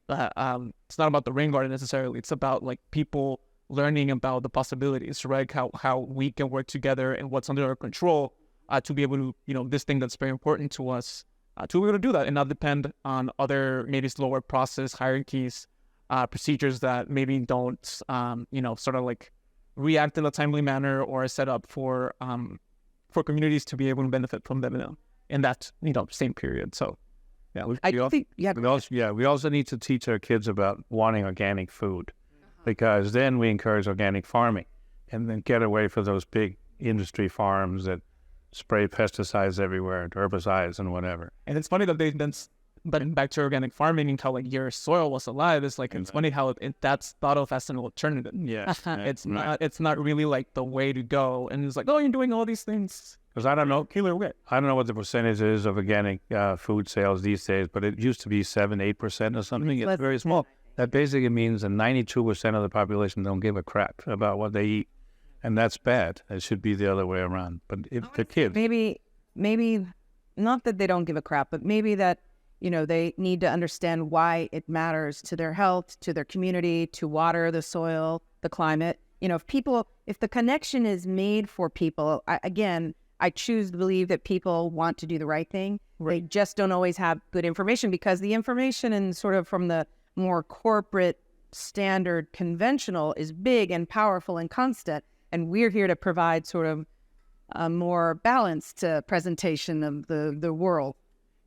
it's not about the rain garden necessarily. It's about like people learning about the possibilities, right? How we can work together and what's under our control to be able to, this thing that's very important to us, to be able to do that and not depend on other maybe slower process hierarchies, procedures that maybe don't, sort of like react in a timely manner or are set up for communities to be able to benefit from them in that same period. So yeah, we also need to teach our kids about wanting organic food, because then we encourage organic farming, and then get away from those big industry farms that spray pesticides everywhere and herbicides and whatever. And it's funny that they've been back to organic farming and how like your soil was alive. It's like, it's funny how that's thought of as an alternative. Yeah, it's not really like the way to go. And it's like, oh, you're doing all these things. Because I don't know what the percentage is of organic food sales these days, but it used to be 7-8% or something. It's very small. That basically means that 92% of the population don't give a crap about what they eat, and that's bad. It should be the other way around. But if the kids, maybe not that they don't give a crap, but maybe that they need to understand why it matters to their health, to their community, to water, the soil, the climate. If the connection is made for people, I choose to believe that people want to do the right thing. Right. They just don't always have good information, because the information and sort of from the more corporate, standard, conventional is big and powerful and constant. And we're here to provide sort of a more balanced presentation of the world.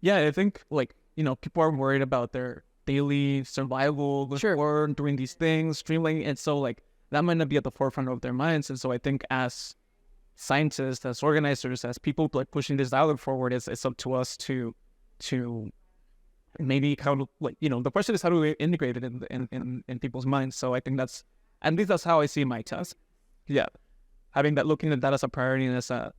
Yeah, I think like, people are worried about their daily survival doing these things, streamlining. And so like that might not be at the forefront of their minds. And so I think as scientists, as organizers, as people like pushing this dialogue forward, it's up to us to maybe how to, like, the question is how do we integrate it in people's minds. So I think at least that's how I see my task. Yeah, looking at that as a priority and as a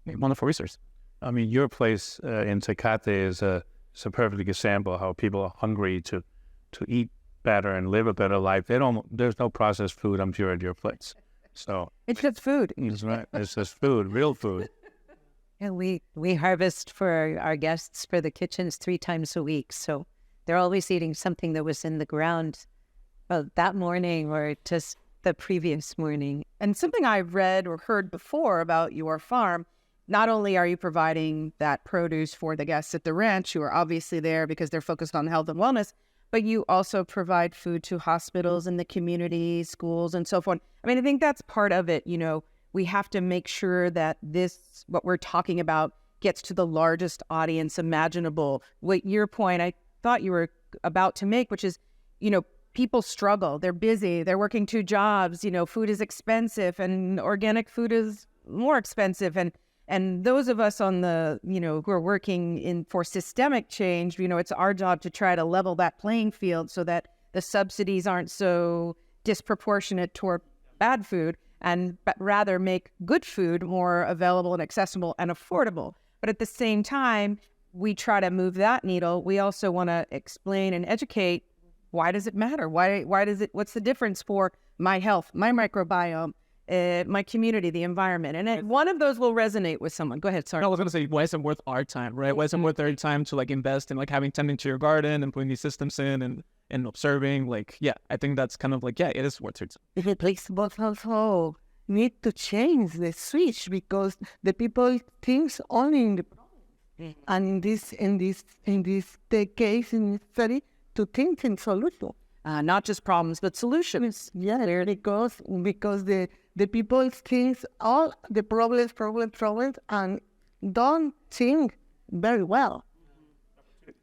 wonderful resource. I mean, your place in Tecate is a perfect example of how people are hungry to eat better and live a better life. There's no processed food, I'm sure, at your place. So it's just food. That's right. It's just food, real food. And we harvest for our guests for the kitchens 3 times a week. So they're always eating something that was in the ground that morning or just the previous morning. And something I've read or heard before about your farm, not only are you providing that produce for the guests at the ranch, who are obviously there because they're focused on health and wellness, but you also provide food to hospitals in the community, schools, and so forth. I mean, I think that's part of it. We have to make sure that what we're talking about, gets to the largest audience imaginable. What your point I thought you were about to make, which is, people struggle. They're busy. They're working 2 jobs. Food is expensive, and organic food is more expensive. And those of us on the, who are working for systemic change, it's our job to try to level that playing field so that the subsidies aren't so disproportionate toward bad food, but rather make good food more available and accessible and affordable. But at the same time, we try to move that needle. We also want to explain and educate, why does it matter? What's the difference for my health, my microbiome, my community, the environment? And one of those will resonate with someone. Go ahead, sorry. No, I was going to say, why is it worth our time, right? Why is it worth our time to invest in tending to your garden and putting these systems in and observing? I think that's kind of it is worth it. The place but also need to change the switch, because the people think only in the problem. And in this case, in this study, to think in solution. Not just problems, but solutions. Yeah, because the people think all the problems, and don't think very well.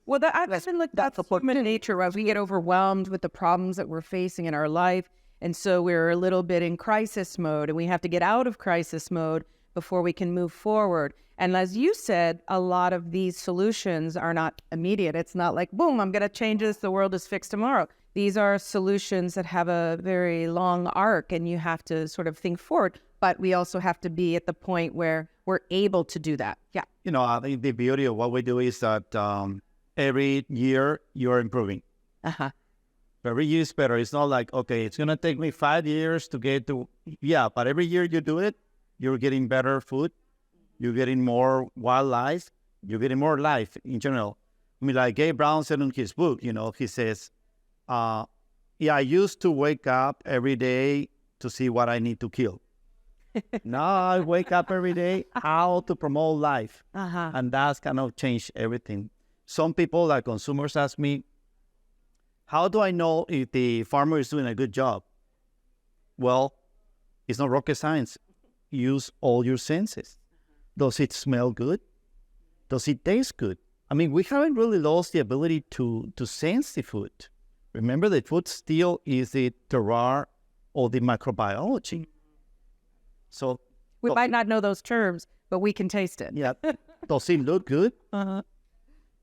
Well, that's human nature, right? We get overwhelmed with the problems that we're facing in our life. And so we're a little bit in crisis mode, and we have to get out of crisis mode before we can move forward. And as you said, a lot of these solutions are not immediate. It's not like, boom, I'm going to change this, the world is fixed tomorrow. These are solutions that have a very long arc, and you have to sort of think forward. But we also have to be at the point where we're able to do that. Yeah. I think the beauty of what we do is that every year you're improving. Uh-huh. Every year is better. It's not like, okay, it's going to take me 5 years to get to... Yeah, but every year you do it, you're getting better food. You're getting more wildlife. You're getting more life in general. I mean, like Gabe Brown said in his book, he says, I used to wake up every day to see what I need to kill. Now I wake up every day how to promote life. Uh-huh. And that's kind of changed everything. Some people, like consumers, ask me, how do I know if the farmer is doing a good job? Well, it's not rocket science. Use all your senses. Does it smell good? Does it taste good? I mean, we haven't really lost the ability to sense the food. Remember that food still is the terroir of the microbiology. So we might not know those terms, but we can taste it. Yeah. Does it look good? Uh-huh.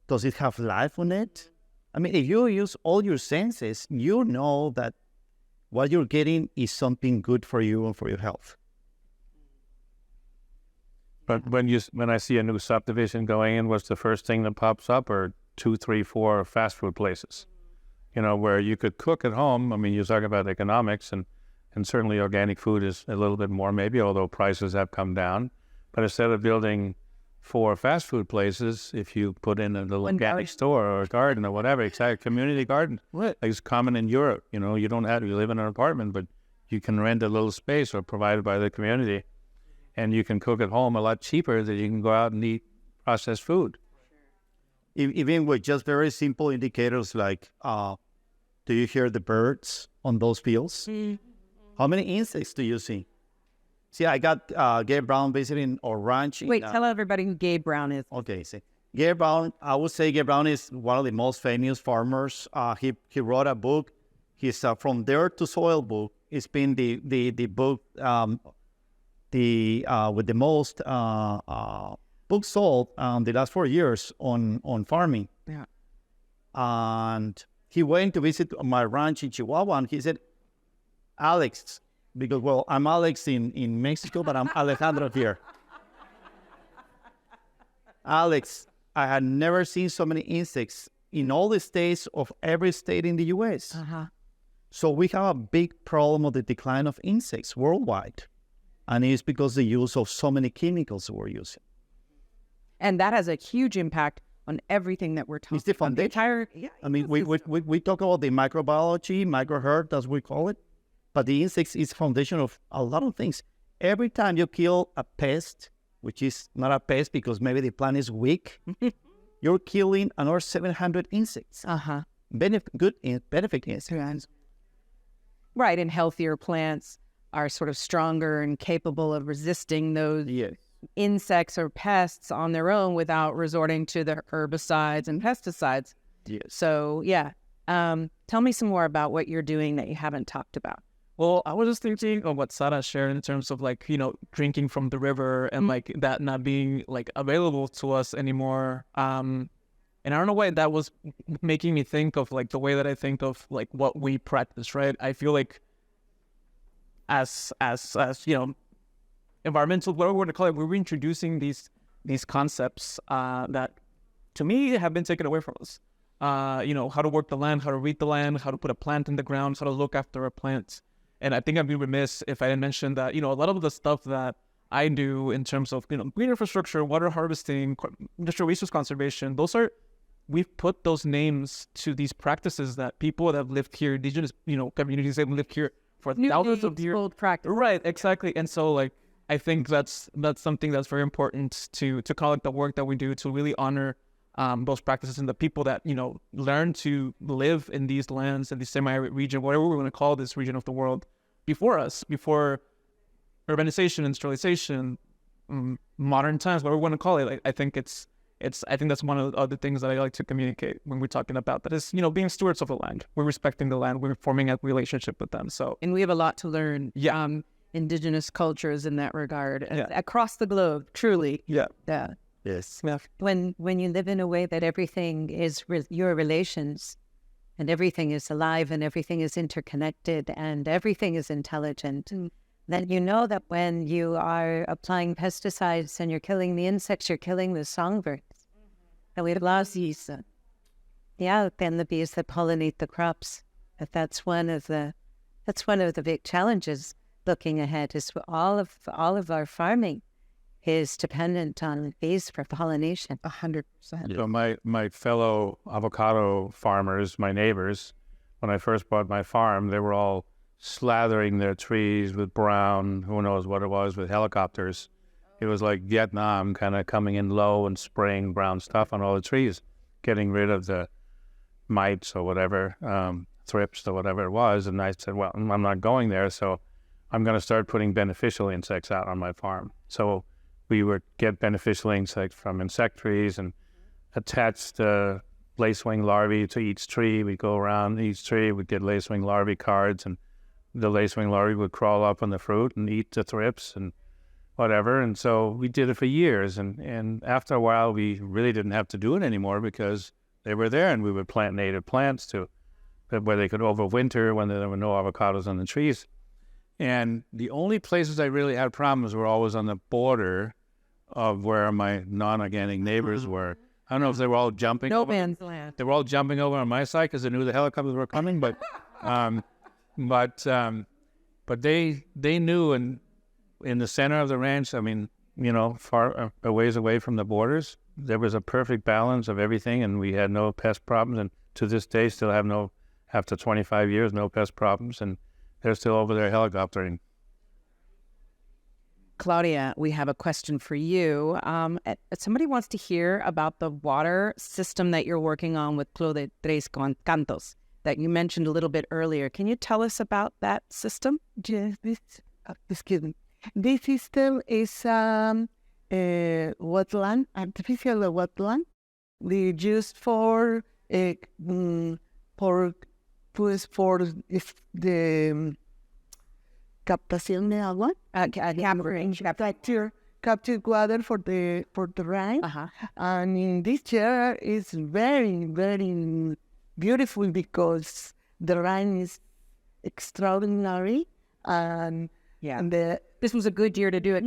Does it have life on it? I mean, if you use all your senses, you know that what you're getting is something good for you and for your health. But when I see a new subdivision going in, what's the first thing that pops up? Or 2, 3, 4 fast food places, where you could cook at home. I mean, you talk about economics, and certainly organic food is a little bit more maybe, although prices have come down. But instead of building 4 fast food places, if you put in a little organic store or a garden or whatever, exactly, community garden, like it's common in Europe. You live in an apartment, but you can rent a little space or provided by the community. And you can cook at home a lot cheaper than you can go out and eat processed food. Even with just very simple indicators like, do you hear the birds on those fields? Mm-hmm. How many insects do you see? See, I got Gabe Brown visiting our ranch. Wait, tell everybody who Gabe Brown is. Okay, see. Gabe Brown, I would say Gabe Brown is one of the most famous farmers. He wrote a book. His From Dirt to Soil book. It's been the book with the most books sold the last 4 years on farming. Yeah. And he went to visit my ranch in Chihuahua, and he said, Alex, because, well, I'm Alex in Mexico, but I'm Alejandro here. Alex, I had never seen so many insects in all the states of every state in the U.S. Uh-huh. So we have a big problem of the decline of insects worldwide. And it's because the use of so many chemicals we're using. And that has a huge impact on everything that we're talking about. It's the foundation. I mean, we talk about the microbiology, microhealth, as we call it. But the insects is the foundation of a lot of things. Every time you kill a pest, which is not a pest because maybe the plant is weak, you're killing another 700 insects. Uh-huh. Benefit insects. Right, and healthier plants are sort of stronger and capable of resisting those insects or pests on their own without resorting to the herbicides and pesticides. Yes. So, tell me some more about what you're doing that you haven't talked about. Well, I was just thinking of what Sara shared in terms of like, drinking from the river and like that not being like available to us anymore. And I don't know why that was making me think of like the way that I think of like what we practice, right? I feel like as environmental, whatever we want to call it, we're introducing these concepts that to me have been taken away from us. How to work the land, how to read the land, how to put a plant in the ground, how to look after a plant. And I think I'd be remiss if I didn't mention that, a lot of the stuff that I do in terms of, green infrastructure, water harvesting, industrial resource conservation, we've put those names to these practices that people that have lived here, indigenous, communities that have lived here for thousands of years. Old practice. Right, exactly. And so, like, I think that's something that's very important to call it the work that we do to really honor those practices and the people that, learn to live in these lands, in the semi-arid region, whatever we want to call this region of the world, before us, before urbanization, industrialization, modern times, whatever we want to call it. I think I think that's one of the things that I like to communicate when we're talking about that is, being stewards of the land. We're respecting the land. We're forming a relationship with them. So, And we have a lot to learn. Yeah. Indigenous cultures in that regard, across the globe, truly. Yeah. Yeah. Yes. Yeah. When you live in a way that everything is your relations and everything is alive and everything is interconnected and everything is intelligent, then you know that when you are applying pesticides and you're killing the insects, you're killing the songbirds. And we've lost these. Then the bees that pollinate the crops. But that's one of the big challenges looking ahead. Is all of our farming is dependent on bees for pollination. 100%. So my fellow avocado farmers, my neighbors, when I first bought my farm, they were all slathering their trees with brown, who knows what it was, with helicopters. It was like Vietnam, kind of coming in low and spraying brown stuff on all the trees, getting rid of the mites or whatever, thrips or whatever it was. And I said, well, I'm not going there, so I'm going to start putting beneficial insects out on my farm. So we would get beneficial insects from insect trees and attach the lacewing larvae to each tree. We'd go around each tree, we'd get lacewing larvae cards, and the lacewing larvae would crawl up on the fruit and eat the thrips and whatever. And so we did it for years. And after a while, we really didn't have to do it anymore because they were there, and we would plant native plants where they could overwinter when there were no avocados on the trees. And the only places I really had problems were always on the border of where my non-organic neighbors were. I don't know if they were all jumping. No man's land. They were all jumping over on my side because they knew the helicopters were coming. But they knew in the center of the ranch. I mean, far a ways away from the borders, there was a perfect balance of everything, and we had no pest problems. And to this day, still have after 25 years, no pest problems. And they're still over there helicoptering. Claudia, we have a question for you. Somebody wants to hear about the water system that you're working on with Club de Tres Cantos that you mentioned a little bit earlier. Can you tell us about that system? Yes, this system is wetland, artificial wetland. They used for the captación de agua, capture water for the rain. And in this year is very, very beautiful because the rain is extraordinary, and this was a good year to do it.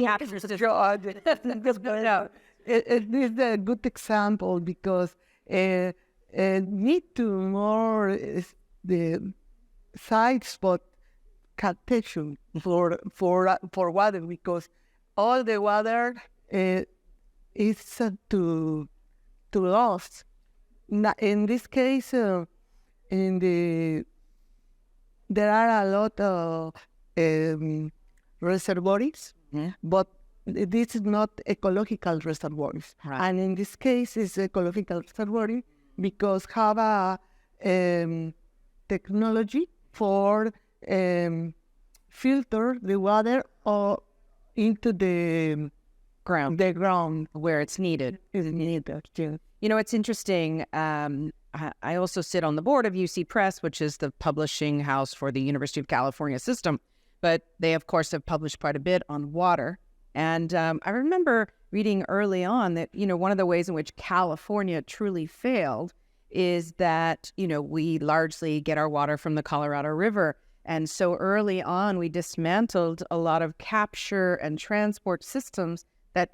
It is a good example because need to more the side spot captation for water, because all the water is to lost. In this case, there are a lot of reservoirs, but this is not ecological reservoirs. Right. And in this case, it's ecological reservoir because have a technology for filter the water into the ground where it's needed. Is needed. Yeah. It's interesting. I also sit on the board of UC Press, which is the publishing house for the University of California system. But they, of course, have published quite a bit on water. And I remember reading early on that, one of the ways in which California truly failed is that, we largely get our water from the Colorado River. And so early on, we dismantled a lot of capture and transport systems that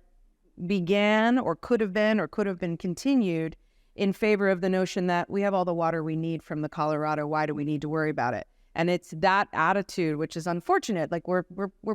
began or could have been continued in favor of the notion that we have all the water we need from the Colorado. Why do we need to worry about it? And it's that attitude, which is unfortunate. Like we're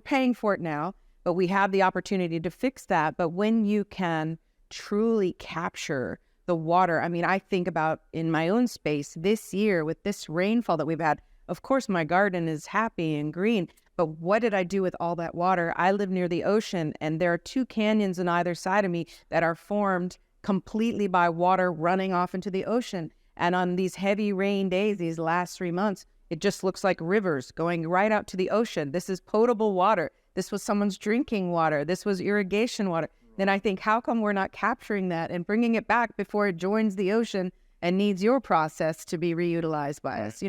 paying for it now, but we have the opportunity to fix that. But when you can truly capture the water, I mean, I think about in my own space this year with this rainfall that we've had, of course, my garden is happy and green, but what did I do with all that water? I live near the ocean, and there are 2 canyons on either side of me that are formed completely by water running off into the ocean. And on these heavy rain days, these last 3 months, it just looks like rivers going right out to the ocean. This is potable water. This was someone's drinking water. This was irrigation water. Then I think, how come we're not capturing that and bringing it back before it joins the ocean and needs your process to be reutilized by us?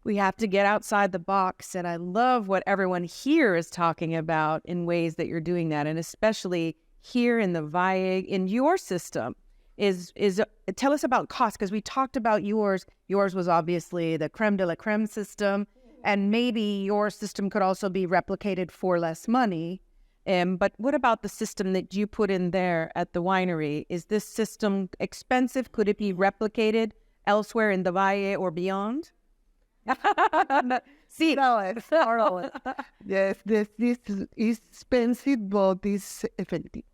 We have to get outside the box. And I love what everyone here is talking about in ways that you're doing that. And especially here in the Valle, in your system, is tell us about cost, because we talked about yours. Yours was obviously the creme de la creme system, and maybe your system could also be replicated for less money. But what about the system that you put in there at the winery? Is this system expensive? Could it be replicated elsewhere in the Valle or beyond? Sí, no, it's horrible. Yes, this is expensive, but it's effective.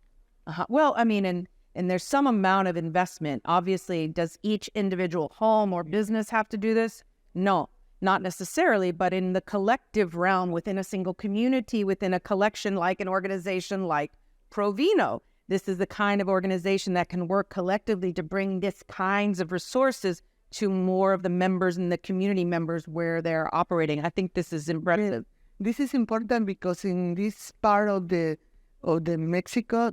Well, I mean, and there's some amount of investment. Obviously, does each individual home or business have to do this? No, not necessarily, but in the collective realm, within a single community, within a collection like an organization like Provino, this is the kind of organization that can work collectively to bring this kinds of resources to more of the members and the community members where they're operating. I think this is impressive. This is important because in this part of the Mexico,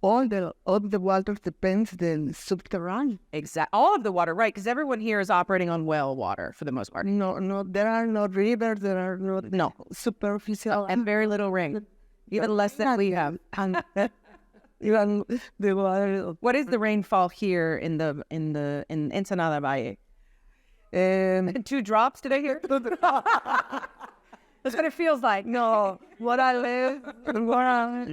all the water depends the subterranean. Exactly, all of the water, right? Because everyone here is operating on well water for the most part. No, there are no rivers. There are no superficial and very little rain, even less than we have. Even the water. What is the rainfall here in Ensenada Valle? 2 drops, did I hear? That's what it feels like. No, what I live, not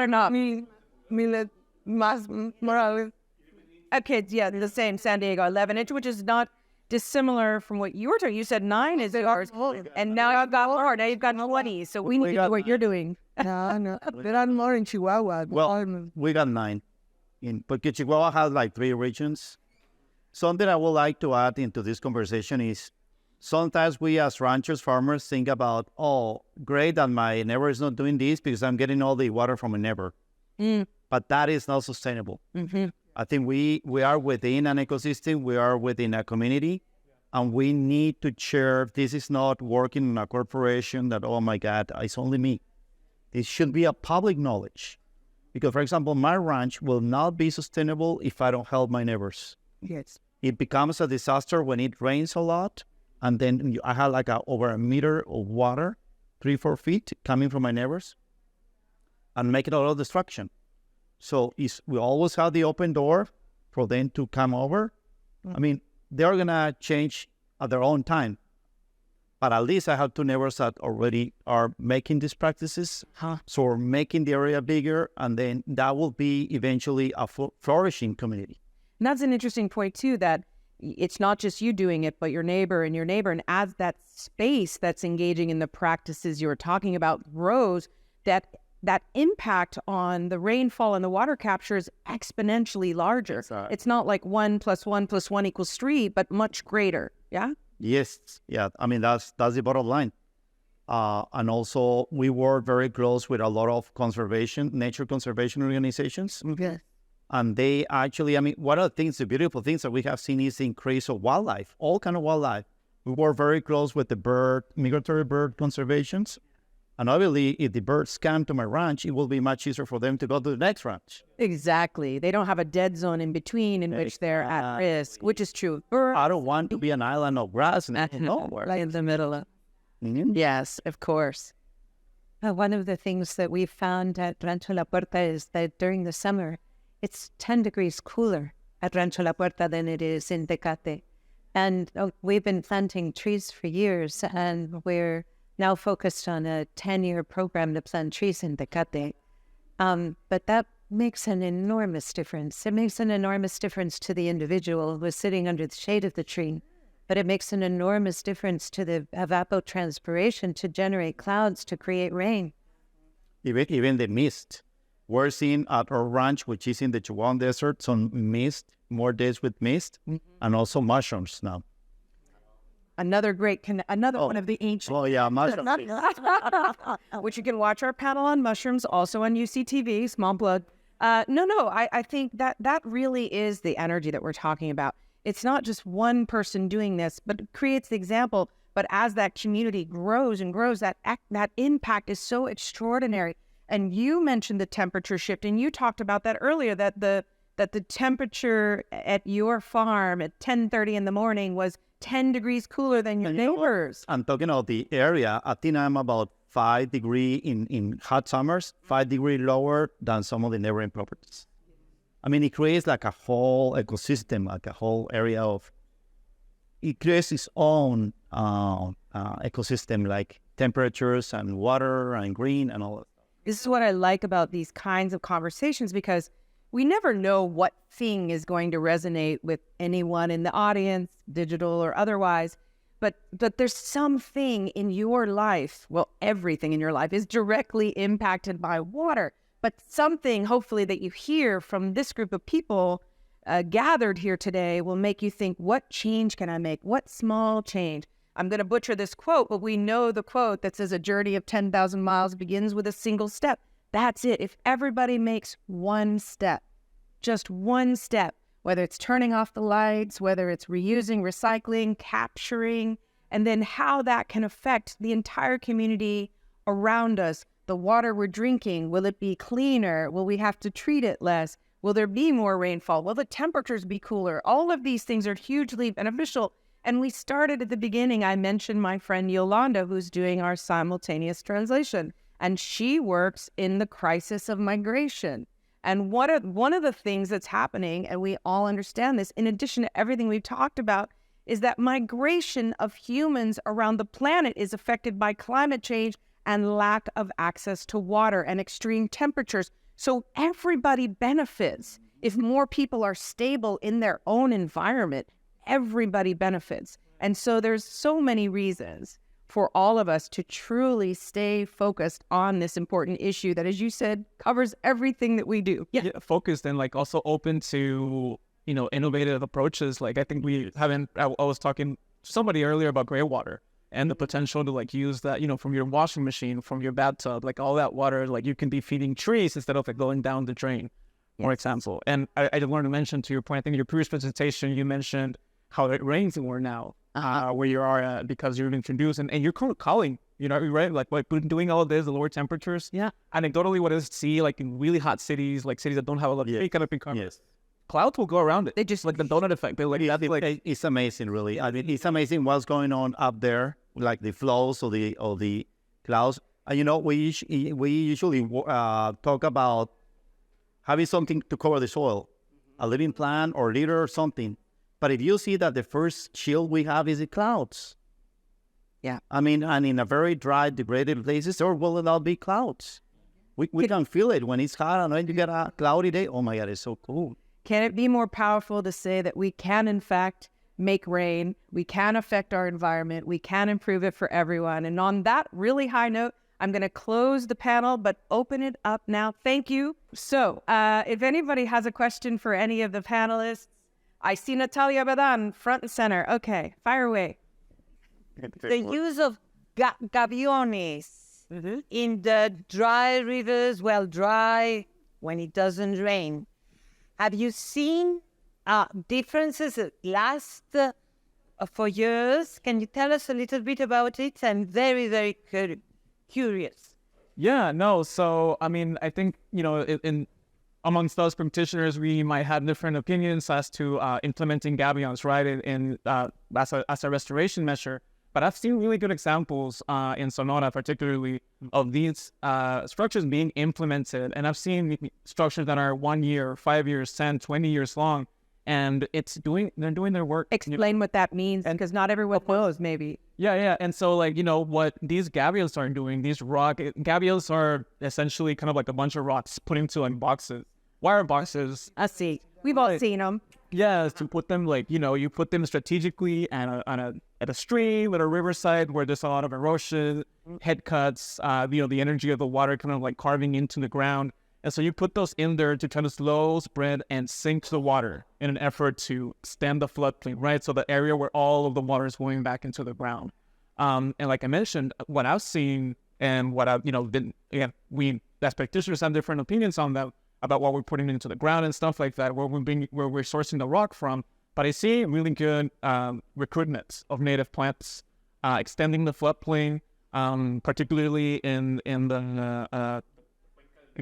enough. More. Okay, yeah, the same. San Diego, 11-inch, which is not dissimilar from what you were talking. You said 9 is yours, and now you've got more. Now you've got 20. So we need to do what you're doing. No, there are more in Chihuahua. Well, we got 9, because Chihuahua has like 3 regions. Something I would like to add into this conversation is sometimes we as ranchers, farmers think about, oh, great that my neighbor is not doing this because I'm getting all the water from my neighbor. But that is not sustainable. Mm-hmm. I think we are within an ecosystem, we are within a community, and we need to share. This is not working in a corporation that, oh my God, it's only me. It should be a public knowledge. Because, for example, my ranch will not be sustainable if I don't help my neighbors. Yes. It becomes a disaster when it rains a lot, and then I have like over a meter of water, 3-4 feet coming from my neighbors, and make it a lot of destruction. So we always have the open door for them to come over. I mean, they're going to change at their own time. But at least I have 2 neighbors that already are making these practices. So we're making the area bigger, and then that will be eventually a flourishing community. And that's an interesting point, too, that it's not just you doing it, but your neighbor, and as that space that's engaging in the practices you're talking about grows, that impact on the rainfall and the water capture is exponentially larger. It's not like 1 + 1 + 1 = 3, but much greater. Yeah? Yes. Yeah. I mean, that's the bottom line. And also, we work very close with a lot of nature conservation organizations. Yes. And they actually, I mean, one of the beautiful things that we have seen is the increase of wildlife, all kind of wildlife. We work very close with the migratory bird conservations. And obviously, if the birds come to my ranch, it will be much easier for them to go to the next ranch. Exactly. They don't have a dead zone in between in which they're at risk, which is true. I don't want to be an island of grass nowhere. Like in the middle of. Yes, of course. One of the things that we found at Rancho La Puerta is that during the summer, it's 10 degrees cooler at Rancho La Puerta than it is in Tecate. And we've been planting trees for years, and we're now focused on a 10-year program to plant trees in Tecate. But that makes an enormous difference. It makes an enormous difference to the individual who is sitting under the shade of the tree, but it makes an enormous difference to the evapotranspiration to generate clouds, to create rain. Even the mist. We're seeing at our ranch, which is in the Chihuahuan Desert, some mist, more days with mist, and also mushrooms now. Another great, one of the ancient. Oh, yeah, mushrooms. Which you can watch our panel on mushrooms, also on UCTV, small plug. I think that really is the energy that we're talking about. It's not just one person doing this, but it creates the example. But as that community grows and grows, that impact is so extraordinary. And you mentioned the temperature shift, and you talked about that earlier, that the temperature at your farm at 10:30 in the morning was 10 degrees cooler than your neighbors. I'm talking about the area. I think I'm about 5 degrees in hot summers, 5 degrees lower than some of the neighboring properties. I mean, it creates like a whole ecosystem, like a whole area of, it creates its own ecosystem, like temperatures and water and green and all that. This is what I like about these kinds of conversations, because we never know what thing is going to resonate with anyone in the audience, digital or otherwise. But there's something in your life, well, everything in your life is directly impacted by water. But something, hopefully, that you hear from this group of people gathered here today will make you think, what change can I make? What small change? I'm going to butcher this quote, but we know the quote that says a journey of 10,000 miles begins with a single step. That's it. If everybody makes one step, just one step, whether it's turning off the lights, whether it's reusing, recycling, capturing, and then how that can affect the entire community around us. The water we're drinking, will it be cleaner? Will we have to treat it less? Will there be more rainfall? Will the temperatures be cooler? All of these things are hugely beneficial. And we started at the beginning. I mentioned my friend Yolanda, who's doing our simultaneous translation, and she works in the crisis of migration. And one of the things that's happening, and we all understand this, in addition to everything we've talked about, is that migration of humans around the planet is affected by climate change and lack of access to water and extreme temperatures. So everybody benefits. If more people are stable in their own environment, everybody benefits. And so there's so many reasons for all of us to truly stay focused on this important issue that, as you said, covers everything that we do. Yeah, focused and like also open to, innovative approaches. Like I think I was talking to somebody earlier about gray water and the potential to like use that, from your washing machine, from your bathtub, like all that water, like you can be feeding trees instead of like going down the drain, for example. And I wanted to mention, to your point, I think in your previous presentation, you mentioned how it rains more now, where you are because you're introduced and you're calling, right? Like doing all of this, the lower temperatures. Yeah. Anecdotally, what is see like in really hot cities, like cities that don't have a lot of kind of carbon. Yes. Clouds will go around it. They just like the donut effect. They it's amazing, really. I mean, it's amazing what's going on up there, like the flows or the clouds. And we usually talk about having something to cover the soil, a living plant or litter or something. But if you see that the first shield we have is the clouds. Yeah. I mean, and in a very dry, degraded places, there will not be clouds. We can feel it when it's hot, and when you get a cloudy day, oh my God, it's so cool. Can it be more powerful to say that we can, in fact, make rain, we can affect our environment, we can improve it for everyone? And on that really high note, I'm going to close the panel, but open it up now. Thank you. So if anybody has a question for any of the panelists, I see Natalia Badan, front and center. Okay, fire away. The use of gaviones in the dry rivers, dry when it doesn't rain. Have you seen differences that last for years? Can you tell us a little bit about it? I'm very, very curious. Yeah, no. So, I mean, I think, in amongst us practitioners, we might have different opinions as to implementing gabions, right, as a restoration measure. But I've seen really good examples in Sonora, particularly, of these structures being implemented. And I've seen structures that are 1 year, 5 years, 10, 20 years long. And they're doing their work. Explain what that means, because not everyone knows, maybe. Yeah. And so, what these gabions are doing, gabions are essentially kind of like a bunch of rocks put into boxes, wire boxes. I see. We've all seen them. Yeah, to put them you put them strategically at a stream, at a riverside where there's a lot of erosion, head cuts, the energy of the water kind of like carving into the ground. And so you put those in there to kind of slow spread and sink the water in an effort to stem the floodplain, right? So the area where all of the water is going back into the ground. And like I mentioned, what I've seen and what I've, we as practitioners have different opinions on that, about what we're putting into the ground and stuff like that, where we're sourcing the rock from. But I see really good recruitment of native plants, extending the floodplain, particularly in the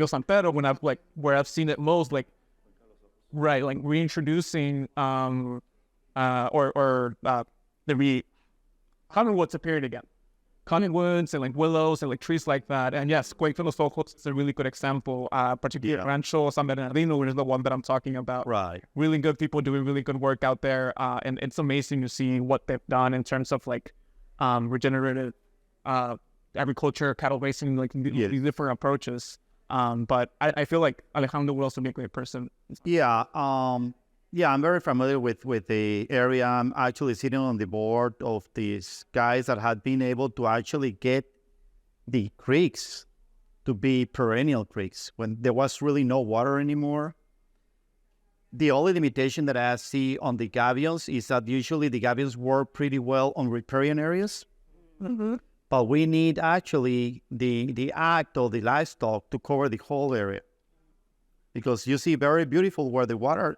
San Pedro, where I've seen it most, reintroducing the cottonwoods appearing again. Cottonwoods and willows and trees like that. And yes, Cuenca de los Ojos is a really good example, particularly Rancho San Bernardino, which is the one that I'm talking about. Right. Really good people doing really good work out there. And it's amazing to see what they've done in terms of regenerative agriculture, cattle racing, these different approaches. But I feel like Alejandro would also be a great person. Yeah. I'm very familiar with the area. I'm actually sitting on the board of these guys that had been able to actually get the creeks to be perennial creeks when there was really no water anymore. The only limitation that I see on the gabions is that usually the gabions work pretty well on riparian areas. Mm-hmm. But we need actually the act of the livestock to cover the whole area. Because you see very beautiful where the water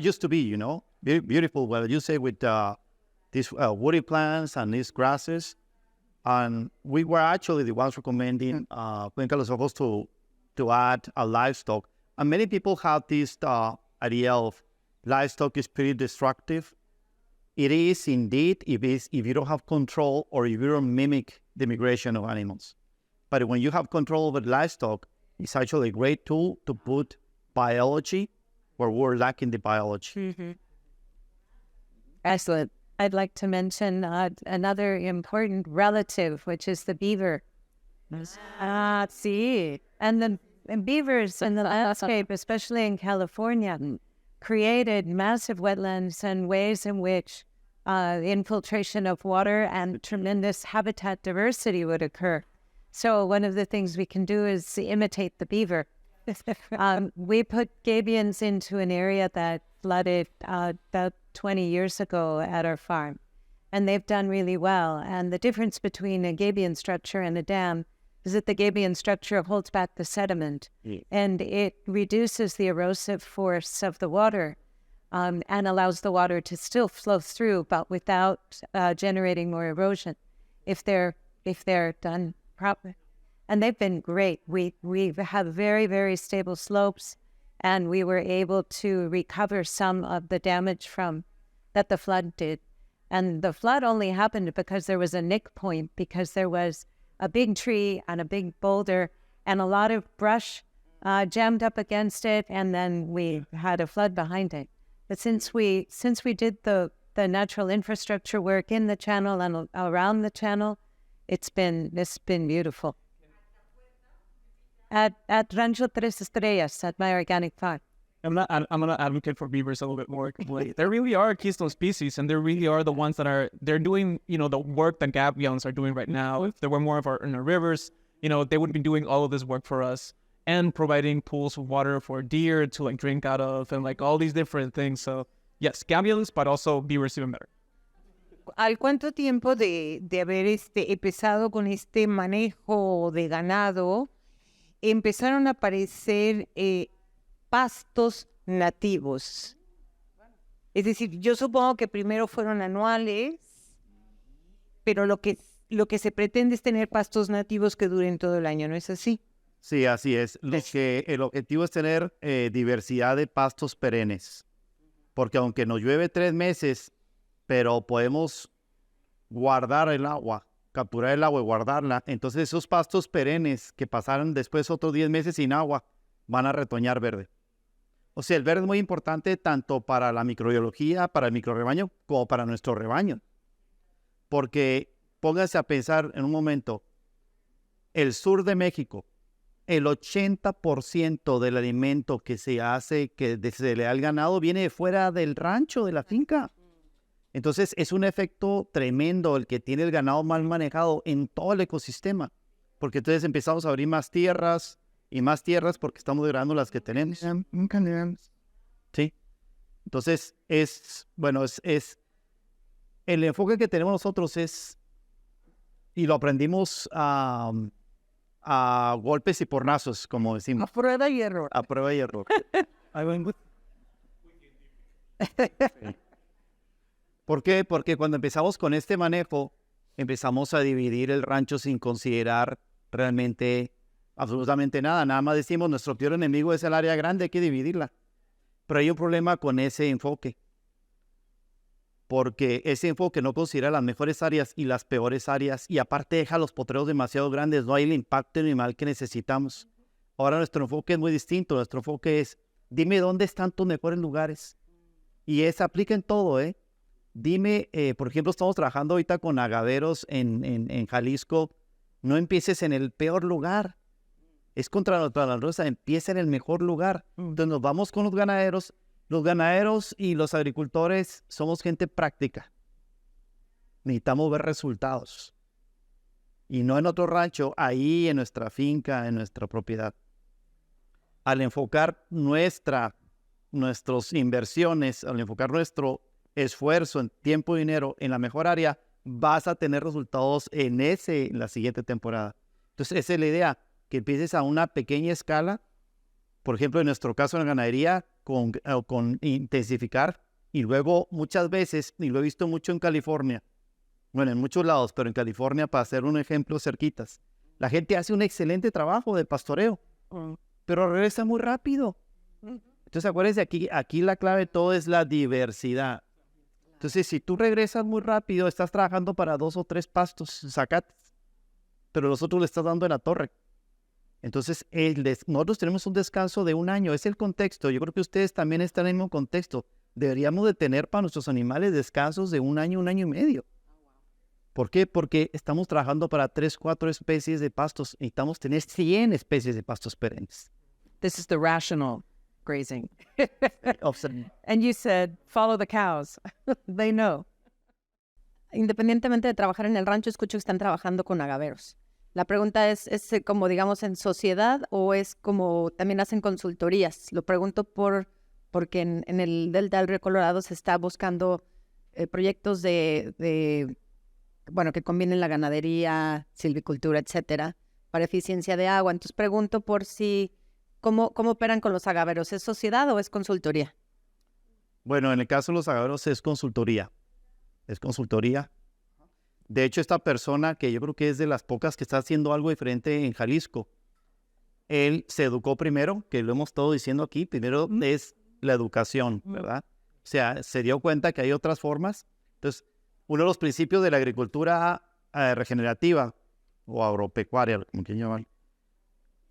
used to be, beautiful, well, you say with these woody plants and these grasses. And we were actually the ones recommending Cuenca de los Ojos to add a livestock. And many people have this idea of livestock is pretty destructive. It is indeed if you don't have control or if you don't mimic the migration of animals. But when you have control over the livestock, it's actually a great tool to put biology where we're lacking the biology. Mm-hmm. Excellent. I'd like to mention another important relative, which is the beaver. See. And the beavers in the landscape, especially in California, created massive wetlands and ways in which infiltration of water and tremendous habitat diversity would occur. So one of the things we can do is imitate the beaver. We put gabions into an area that flooded about 20 years ago at our farm, and they've done really well. And the difference between a gabion structure and a dam is that the gabion structure holds back the sediment, and it reduces the erosive force of the water and allows the water to still flow through, but without generating more erosion if they're done properly. And they've been great. We have very, very stable slopes, and we were able to recover some of the damage that the flood did. And the flood only happened because there was a nick point, because there was a big tree and a big boulder and a lot of brush jammed up against it, and then we had a flood behind it. But since we did the natural infrastructure work in the channel and around the channel, it's been beautiful. At Rancho Tres Estrellas, at my organic farm. I'm gonna advocate for beavers a little bit more. They really are a keystone species, and they really are the ones that they're doing, the work that gabions are doing right now. If there were more of in our rivers, they would be doing all of this work for us and providing pools of water for deer to drink out of and all these different things. So yes, gabions, but also beavers even better. ¿Al cuánto tiempo de haber empezado con este manejo de ganado, empezaron a aparecer pastos nativos? Es decir, yo supongo que primero fueron anuales, pero lo que lo que se pretende es tener pastos nativos que duren todo el año, ¿no es así? Sí, así es. El objetivo es tener diversidad de pastos perennes, porque aunque nos llueve 3 meses, pero podemos guardar el agua, capturar el agua y guardarla, entonces esos pastos perennes que pasaron después otros 10 meses sin agua, van a retoñar verde. O sea, el verde es muy importante tanto para la microbiología, para el microrrebaño, como para nuestro rebaño. Porque póngase a pensar en un momento, el sur de México, el 80% del alimento que se hace, que se le da al ganado, viene de fuera del rancho, de la finca. Entonces, es un efecto tremendo el que tiene el ganado mal manejado en todo el ecosistema. Porque entonces empezamos a abrir más tierras y más tierras porque estamos degradando las que tenemos. Sí. Entonces, el enfoque que tenemos nosotros es, y lo aprendimos a golpes y porrazos, como decimos. A prueba y error. A prueba y error. ¿Por qué? Porque cuando empezamos con este manejo, empezamos a dividir el rancho sin considerar realmente absolutamente nada. Nada más decimos, nuestro peor enemigo es el área grande, hay que dividirla. Pero hay un problema con ese enfoque. Porque ese enfoque no considera las mejores áreas y las peores áreas, y aparte deja los potreros demasiado grandes, no hay el impacto animal que necesitamos. Ahora nuestro enfoque es muy distinto. Nuestro enfoque es, dime dónde están tus mejores lugares. Y eso aplica en todo, ¿eh? Dime, por ejemplo, estamos trabajando ahorita con agaveros en Jalisco. No empieces en el peor lugar. Es contra la naturaleza, empieza en el mejor lugar. Entonces nos vamos con los ganaderos. Los ganaderos y los agricultores somos gente práctica. Necesitamos ver resultados. Y no en otro rancho, ahí en nuestra finca, en nuestra propiedad. Al enfocar nuestras inversiones, al enfocar nuestro esfuerzo en tiempo y dinero en la mejor área, vas a tener resultados en la siguiente temporada. Entonces, esa es la idea, que empieces a una pequeña escala, por ejemplo, en nuestro caso en la ganadería, con intensificar, y luego muchas veces, y lo he visto mucho en California, bueno, en muchos lados, pero en California, para hacer un ejemplo cerquitas, la gente hace un excelente trabajo de pastoreo, pero regresa muy rápido. Entonces, acuérdense, aquí la clave de todo es la diversidad. Entonces, si tú regresas muy rápido, estás trabajando para 2 o 3 pastos, zacates, pero los otros le estás dando en la torre. Entonces, nosotros tenemos un descanso de 1 año, es el contexto. Yo creo que ustedes también están en el mismo contexto. Deberíamos de tener para nuestros animales descansos de 1 año, 1 año y medio. ¿Por qué? Porque estamos trabajando para 3, 4 especies de pastos. Necesitamos tener 100 especies de pastos perennes. This is the rational grazing. And you said, follow the cows. They know. Independientemente de trabajar en el rancho, escucho que están trabajando con agaveros. La pregunta ¿es como, digamos, en sociedad o es como también hacen consultorías? Lo pregunto porque en el Delta del Río Colorado se está buscando proyectos bueno, que combinen la ganadería, silvicultura, etcétera, para eficiencia de agua. Entonces pregunto por si, ¿cómo operan con los agaveros? ¿Es sociedad o es consultoría? Bueno, en el caso de los agaveros es consultoría. Es consultoría. De hecho, esta persona, que yo creo que es de las pocas que está haciendo algo diferente en Jalisco, él se educó primero, que lo hemos estado diciendo aquí, primero es la educación, ¿verdad? O sea, se dio cuenta que hay otras formas. Entonces, uno de los principios de la agricultura regenerativa o agropecuaria, como quieran llamar,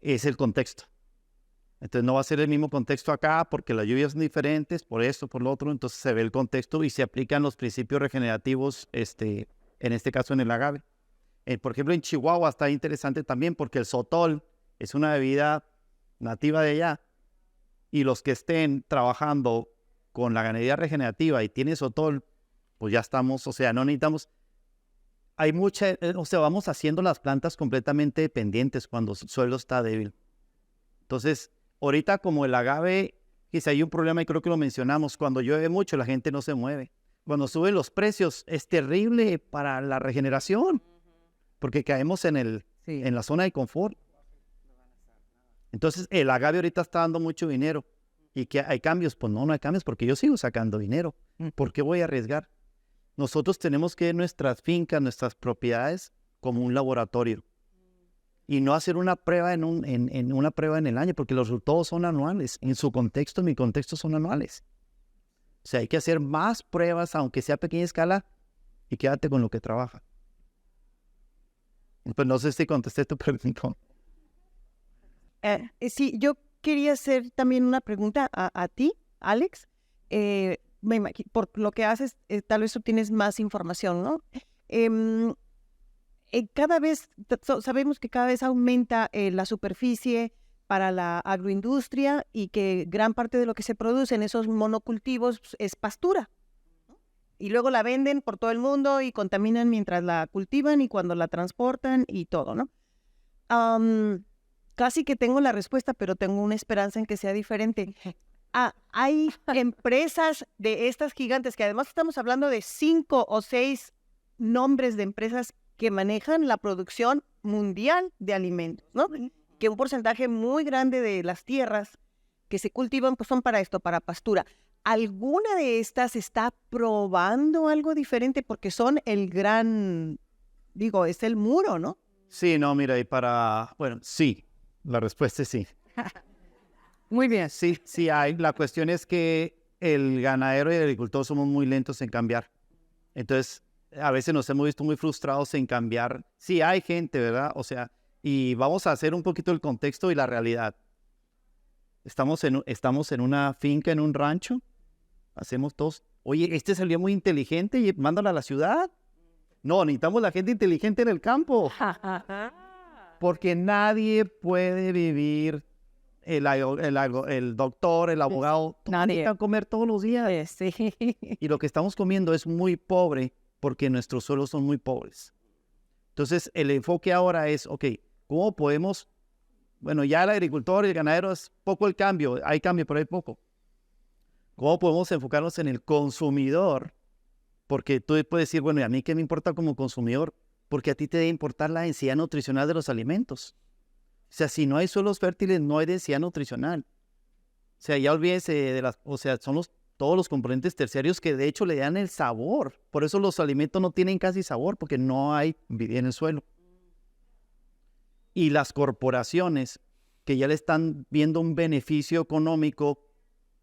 es el contexto. Entonces, no va a ser el mismo contexto acá porque las lluvias son diferentes, por esto, por lo otro. Entonces, se ve el contexto y se aplican los principios regenerativos, en este caso en el agave. Por ejemplo, en Chihuahua está interesante también porque el sotol es una bebida nativa de allá, y los que estén trabajando con la ganadería regenerativa y tienen sotol, pues ya estamos, o sea, no necesitamos, hay mucha, o sea, vamos haciendo las plantas completamente dependientes cuando el suelo está débil. Entonces, ahorita como el agave, quizá hay un problema y creo que lo mencionamos, cuando llueve mucho la gente no se mueve. Cuando suben los precios es terrible para la regeneración, porque caemos en la zona de confort. Entonces, el agave ahorita está dando mucho dinero. ¿Y que hay cambios? Pues no hay cambios porque yo sigo sacando dinero. ¿Por qué voy a arriesgar? Nosotros tenemos que nuestras fincas, nuestras propiedades, como un laboratorio y no hacer una prueba en una prueba en el año, porque los resultados son anuales. En su contexto, en mi contexto, son anuales. O sea, hay que hacer más pruebas, aunque sea a pequeña escala, y quédate con lo que trabaja. Pues no sé si contesté tu pregunta. Sí, yo quería hacer también una pregunta a ti, Alex. Por lo que haces, tal vez tú tienes más información, ¿no? Cada vez, sabemos que cada vez aumenta la superficie para la agroindustria y que gran parte de lo que se produce en esos monocultivos es pastura. Y luego la venden por todo el mundo y contaminan mientras la cultivan y cuando la transportan y todo, ¿no? Casi que tengo la respuesta, pero tengo una esperanza en que sea diferente. Hay empresas de estas gigantes, que además estamos hablando de 5 o 6 nombres de empresas que manejan la producción mundial de alimentos, ¿no? Que un porcentaje muy grande de las tierras que se cultivan pues son para esto, para pastura. ¿Alguna de estas está probando algo diferente? Porque son el gran, es el muro, ¿no? Sí, no, mira, bueno, sí, la respuesta es sí. Muy bien. Sí, sí hay. La cuestión es que el ganadero y el agricultor somos muy lentos en cambiar. Entonces, a veces nos hemos visto muy frustrados en cambiar. Sí hay gente, ¿verdad? O sea, y vamos a hacer un poquito el contexto y la realidad. Estamos en una finca, en un rancho. Hacemos todos. Oye, este salió muy inteligente y mándalo a la ciudad. No, necesitamos la gente inteligente en el campo. Porque nadie puede vivir, el doctor, el abogado, nadie va a comer todos los días. Sí. Y lo que estamos comiendo es muy pobre porque nuestros suelos son muy pobres. Entonces, el enfoque ahora es, ok, ¿cómo podemos? Bueno, ya el agricultor y el ganadero es poco el cambio, hay cambio, pero hay poco. ¿Cómo podemos enfocarnos en el consumidor? Porque tú puedes decir, bueno, ¿y a mí qué me importa como consumidor? Porque a ti te debe importar la densidad nutricional de los alimentos. O sea, si no hay suelos fértiles, no hay densidad nutricional. O sea, ya olvídense son todos los componentes terciarios que de hecho le dan el sabor. Por eso los alimentos no tienen casi sabor, porque no hay vida en el suelo. Y las corporaciones que ya le están viendo un beneficio económico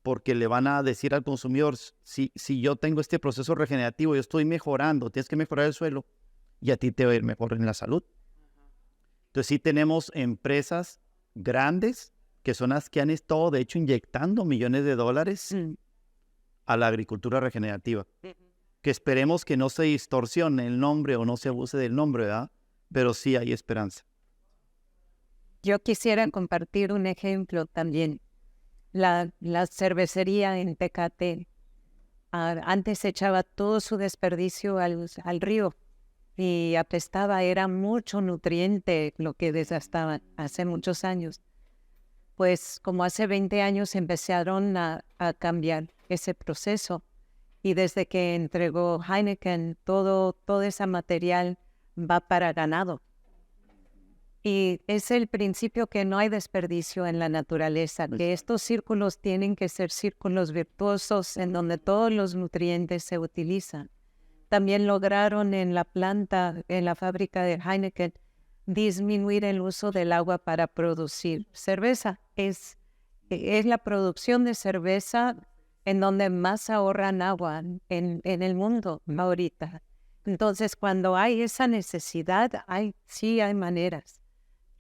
porque le van a decir al consumidor, si yo tengo este proceso regenerativo, yo estoy mejorando, tienes que mejorar el suelo y a ti te va a ir mejor en la salud. Entonces sí tenemos empresas grandes que son las que han estado, de hecho, inyectando millones de dólares a la agricultura regenerativa. Que esperemos que no se distorsione el nombre o no se abuse del nombre, ¿verdad? Pero sí hay esperanza. Yo quisiera compartir un ejemplo también. La cervecería en Tecate antes echaba todo su desperdicio al río y apestaba, era mucho nutriente lo que desgastaban hace muchos años. Pues como hace 20 años empezaron a cambiar ese proceso y desde que entregó Heineken, todo ese material va para ganado. Y es el principio que no hay desperdicio en la naturaleza, que estos círculos tienen que ser círculos virtuosos en donde todos los nutrientes se utilizan. También lograron en la planta, en la fábrica de Heineken, disminuir el uso del agua para producir cerveza. Es la producción de cerveza en donde más ahorran agua en el mundo ahorita. Entonces, cuando hay esa necesidad, sí hay maneras.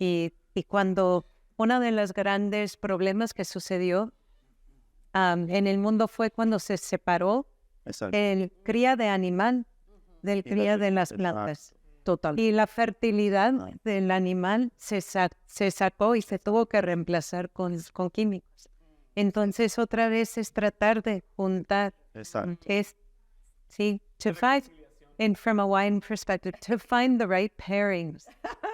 Y cuando uno de los grandes problemas que sucedió en el mundo fue cuando se separó el cría de animal del cría de las plantas. Total. Y la fertilidad del animal se sacó y se tuvo que reemplazar con químicos. Entonces, otra vez es tratar de juntar. To find, and from a wine perspective, to find the right pairings,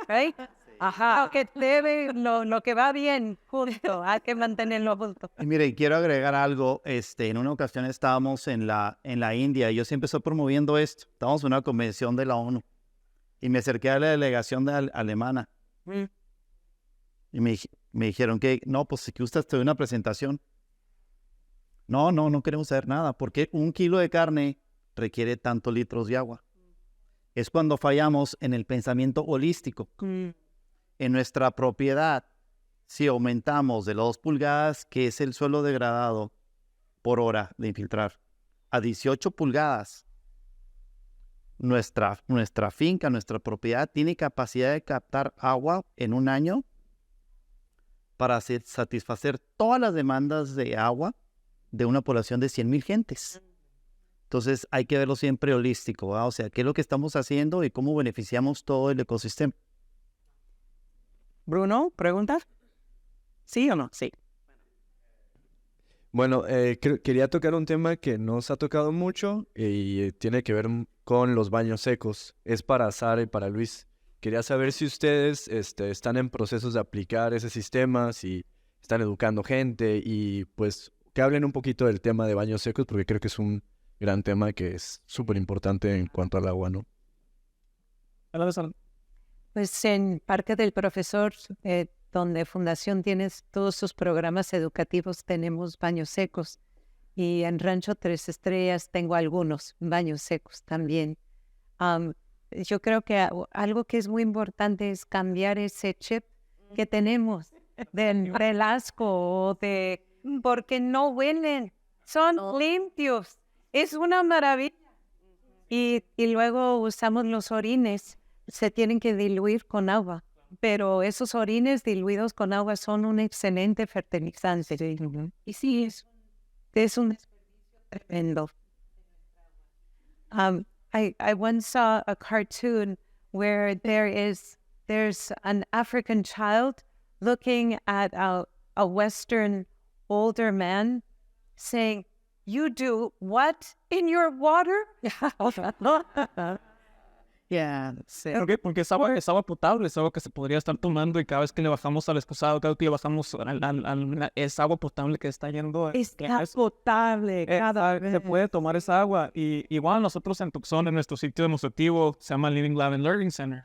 right? Ajá. Lo que debe, lo que va bien junto, hay que mantenerlo junto. Y mire, quiero agregar algo. En una ocasión estábamos en la India y yo siempre estoy promoviendo esto. Estábamos en una convención de la ONU y me acerqué a la delegación alemana. Y me dijeron que, no, pues que usted te dé una presentación. No queremos saber nada, porque 1 kilo de carne requiere tantos litros de agua. es cuando fallamos en el pensamiento holístico. En nuestra propiedad, si aumentamos de 2 pulgadas, que es el suelo degradado por hora de infiltrar, a 18 pulgadas, nuestra finca, nuestra propiedad tiene capacidad de captar agua en un año para satisfacer todas las demandas de agua de una población de 100,000 gentes. Entonces hay que verlo siempre holístico, ¿verdad? O sea, qué es lo que estamos haciendo y cómo beneficiamos todo el ecosistema. Bruno, ¿preguntas? ¿Sí o no? Sí. Bueno, quería tocar un tema que nos ha tocado mucho y tiene que ver con los baños secos. Es para Sara y para Luis. Quería saber si ustedes están en procesos de aplicar ese sistema, si están educando gente y pues que hablen un poquito del tema de baños secos porque creo que es un gran tema que es súper importante en cuanto al agua, ¿no? Pues en Parque del Profesor, donde Fundación tiene todos sus programas educativos, tenemos baños secos. Y en Rancho 3 Estrellas tengo algunos baños secos también. Yo creo que algo que es muy importante es cambiar ese chip que tenemos del asco o porque no huelen, son limpios. Es una maravilla. Y luego usamos los orines, se tienen que diluir con agua, pero esos orines diluidos con agua son un excelente fertilizante. Y sí, es un desperdicio tremendo. I once saw a cartoon where there's an African child looking at a Western older man saying, "You do what in your water?" Yeah, sí. ¿Por qué? Porque es agua potable, es agua que se podría estar tomando y cada vez que le bajamos al excusado, cada vez que le bajamos es agua potable que está yendo. Está potable cada vez. Se puede tomar esa agua. Y igual nosotros en Tucson, en nuestro sitio demostrativo, se llama Living Lab and Learning Center.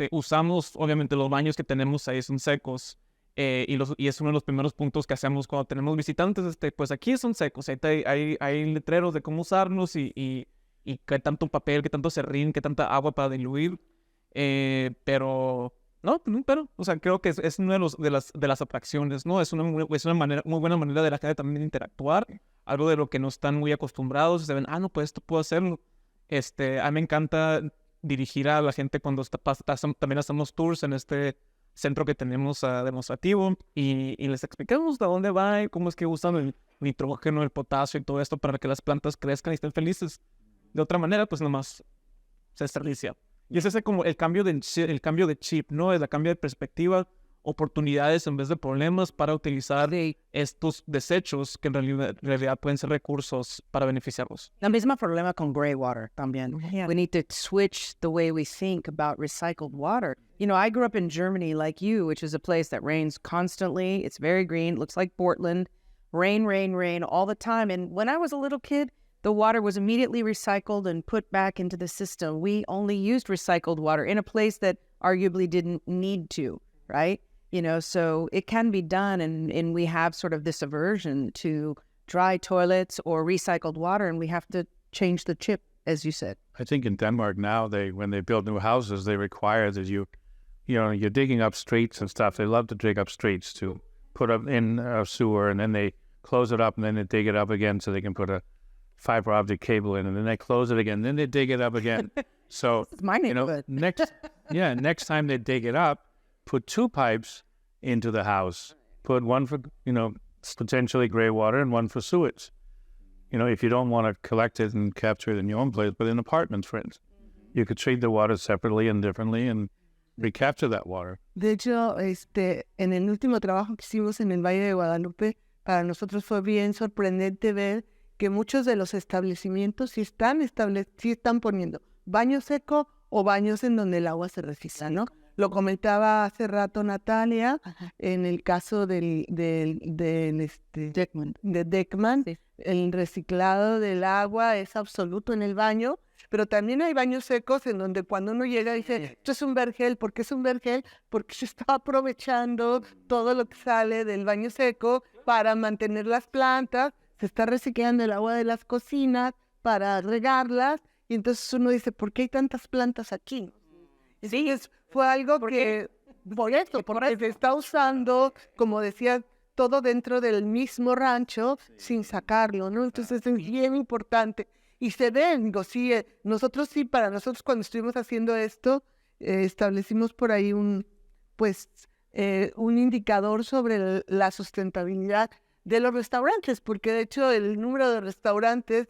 Usamos, obviamente, los baños que tenemos ahí son secos. Y es uno de los primeros puntos que hacemos cuando tenemos visitantes. Pues aquí son secos. Hay letreros de cómo usarlos y qué tanto papel, qué tanto serrín, qué tanta agua para diluir. Pero, o sea, creo que es una de las atracciones, ¿no? Es una muy buena manera de la gente también de interactuar. Algo de lo que no están muy acostumbrados. Se ven, no, pues esto puedo hacerlo. A mí me encanta dirigir a la gente cuando también hacemos tours en este centro que tenemos demostrativo y les explicamos de dónde va y cómo es que usan el nitrógeno, el potasio y todo esto para que las plantas crezcan y estén felices. De otra manera, pues nomás se esteriliza. Y es ese como el cambio de chip, ¿no? Es la cambio de perspectiva, oportunidades en vez de problemas para utilizar estos desechos que en realidad pueden ser recursos para beneficiarlos. La misma problema con gray water también. Yeah. We need to switch the way we think about recycled water. You know, I grew up in Germany like you, which is a place that rains constantly. It's very green, looks like Portland. Rain, rain, rain all the time. And when I was a little kid, the water was immediately recycled and put back into the system. We only used recycled water in a place that arguably didn't need to, right? You know, so it can be done, and we have sort of this aversion to dry toilets or recycled water, and we have to change the chip, as you said. I think in Denmark now, when they build new houses, they require that you're digging up streets and stuff. They love to dig up streets to put up in a sewer, and then they close it up, and then they dig it up again so they can put a fiber optic cable in, and then they close it again, then they dig it up again. So, My neighborhood. next time they dig it up, put 2 pipes into the house. Put one for, potentially gray water and one for sewage. If you don't want to collect it and capture it in your own place, but in apartments, for instance, you could treat the water separately and differently and recapture that water. De hecho, en el último trabajo que hicimos en el Valle de Guadalupe, para nosotros fue bien sorprendente ver que muchos de los establecimientos sí están poniendo baño seco o baños en donde el agua se recicla, ¿no? Lo comentaba hace rato Natalia, en el caso de Deckman, sí. El reciclado del agua es absoluto en el baño, pero también hay baños secos en donde cuando uno llega dice, esto es un vergel. ¿Por qué es un vergel? Porque se está aprovechando todo lo que sale del baño seco para mantener las plantas, se está reciclando el agua de las cocinas para regarlas y entonces uno dice, ¿por qué hay tantas plantas aquí? Entonces fue algo que, porque se está usando, como decía, todo dentro del mismo rancho sin sacarlo, ¿no? Entonces es bien importante. Y se ven, digo, sí, nosotros sí, para nosotros cuando estuvimos haciendo esto, establecimos por ahí un indicador sobre la sustentabilidad de los restaurantes, porque de hecho el número de restaurantes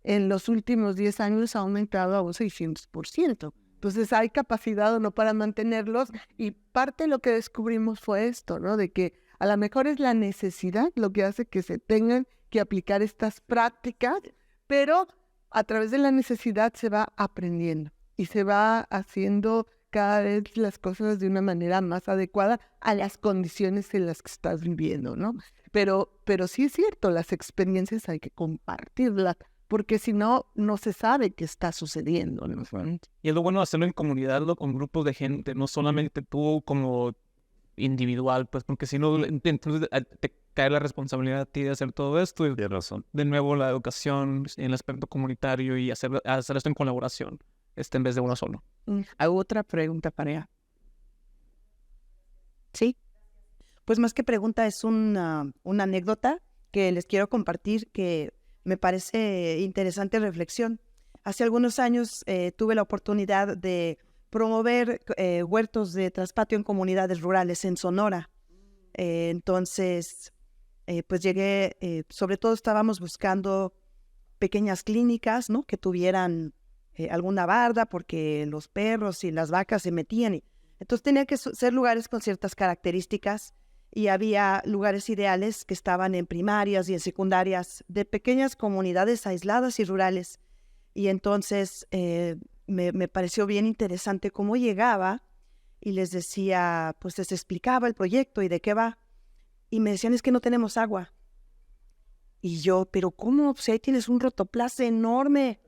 en los últimos 10 años ha aumentado a un 600%. Entonces hay capacidad o no para mantenerlos, y parte de lo que descubrimos fue esto, ¿no? De que a lo mejor es la necesidad lo que hace que se tengan que aplicar estas prácticas, pero a través de la necesidad se va aprendiendo y se va haciendo cada vez las cosas de una manera más adecuada a las condiciones en las que estás viviendo, ¿no? Pero sí es cierto, las experiencias hay que compartirlas, porque si no, no se sabe qué está sucediendo, ¿no? Y es lo bueno de hacerlo en comunidad, con grupos de gente, no solamente tú como individual, pues porque si no, entonces te cae la responsabilidad a ti de hacer todo esto. Y Tienes razón. de nuevo, la educación en el aspecto comunitario y hacer esto en colaboración, en vez de uno solo. ¿Hago otra pregunta para ella? Sí. Pues más que pregunta, es una anécdota que les quiero compartir que me parece interesante reflexión. Hace algunos años tuve la oportunidad de promover huertos de traspatio en comunidades rurales en Sonora. Entonces, pues llegué, sobre todo estábamos buscando pequeñas clínicas, ¿no? Que tuvieran alguna barda porque los perros y las vacas se metían. Entonces tenía que ser lugares con ciertas características, y había lugares ideales que estaban en primarias y en secundarias de pequeñas comunidades aisladas y rurales. Y entonces me pareció bien interesante cómo llegaba y les decía, pues les explicaba el proyecto y de qué va. Y me decían, es que no tenemos agua. Y yo, pero ¿cómo? Pues ahí tienes un rotoplas enorme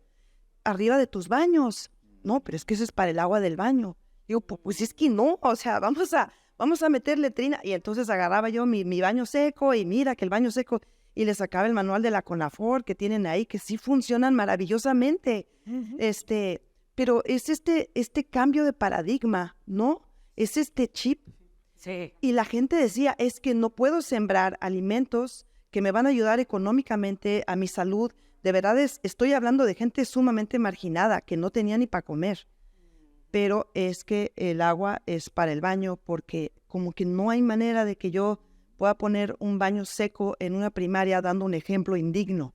arriba de tus baños. No, pero es que eso es para el agua del baño. Digo, pues es que no, o sea, vamos a meter letrina. Y entonces agarraba yo mi baño seco y mira que el baño seco, y le sacaba el manual de la CONAFOR que tienen ahí, que sí funcionan maravillosamente. Pero es este cambio de paradigma, ¿no? Es este chip. Sí. Y la gente decía, es que no puedo sembrar alimentos que me van a ayudar económicamente a mi salud. De verdad, estoy hablando de gente sumamente marginada, que no tenía ni para comer. Pero es que el agua es para el baño, porque como que no hay manera de que yo pueda poner un baño seco en una primaria dando un ejemplo indigno.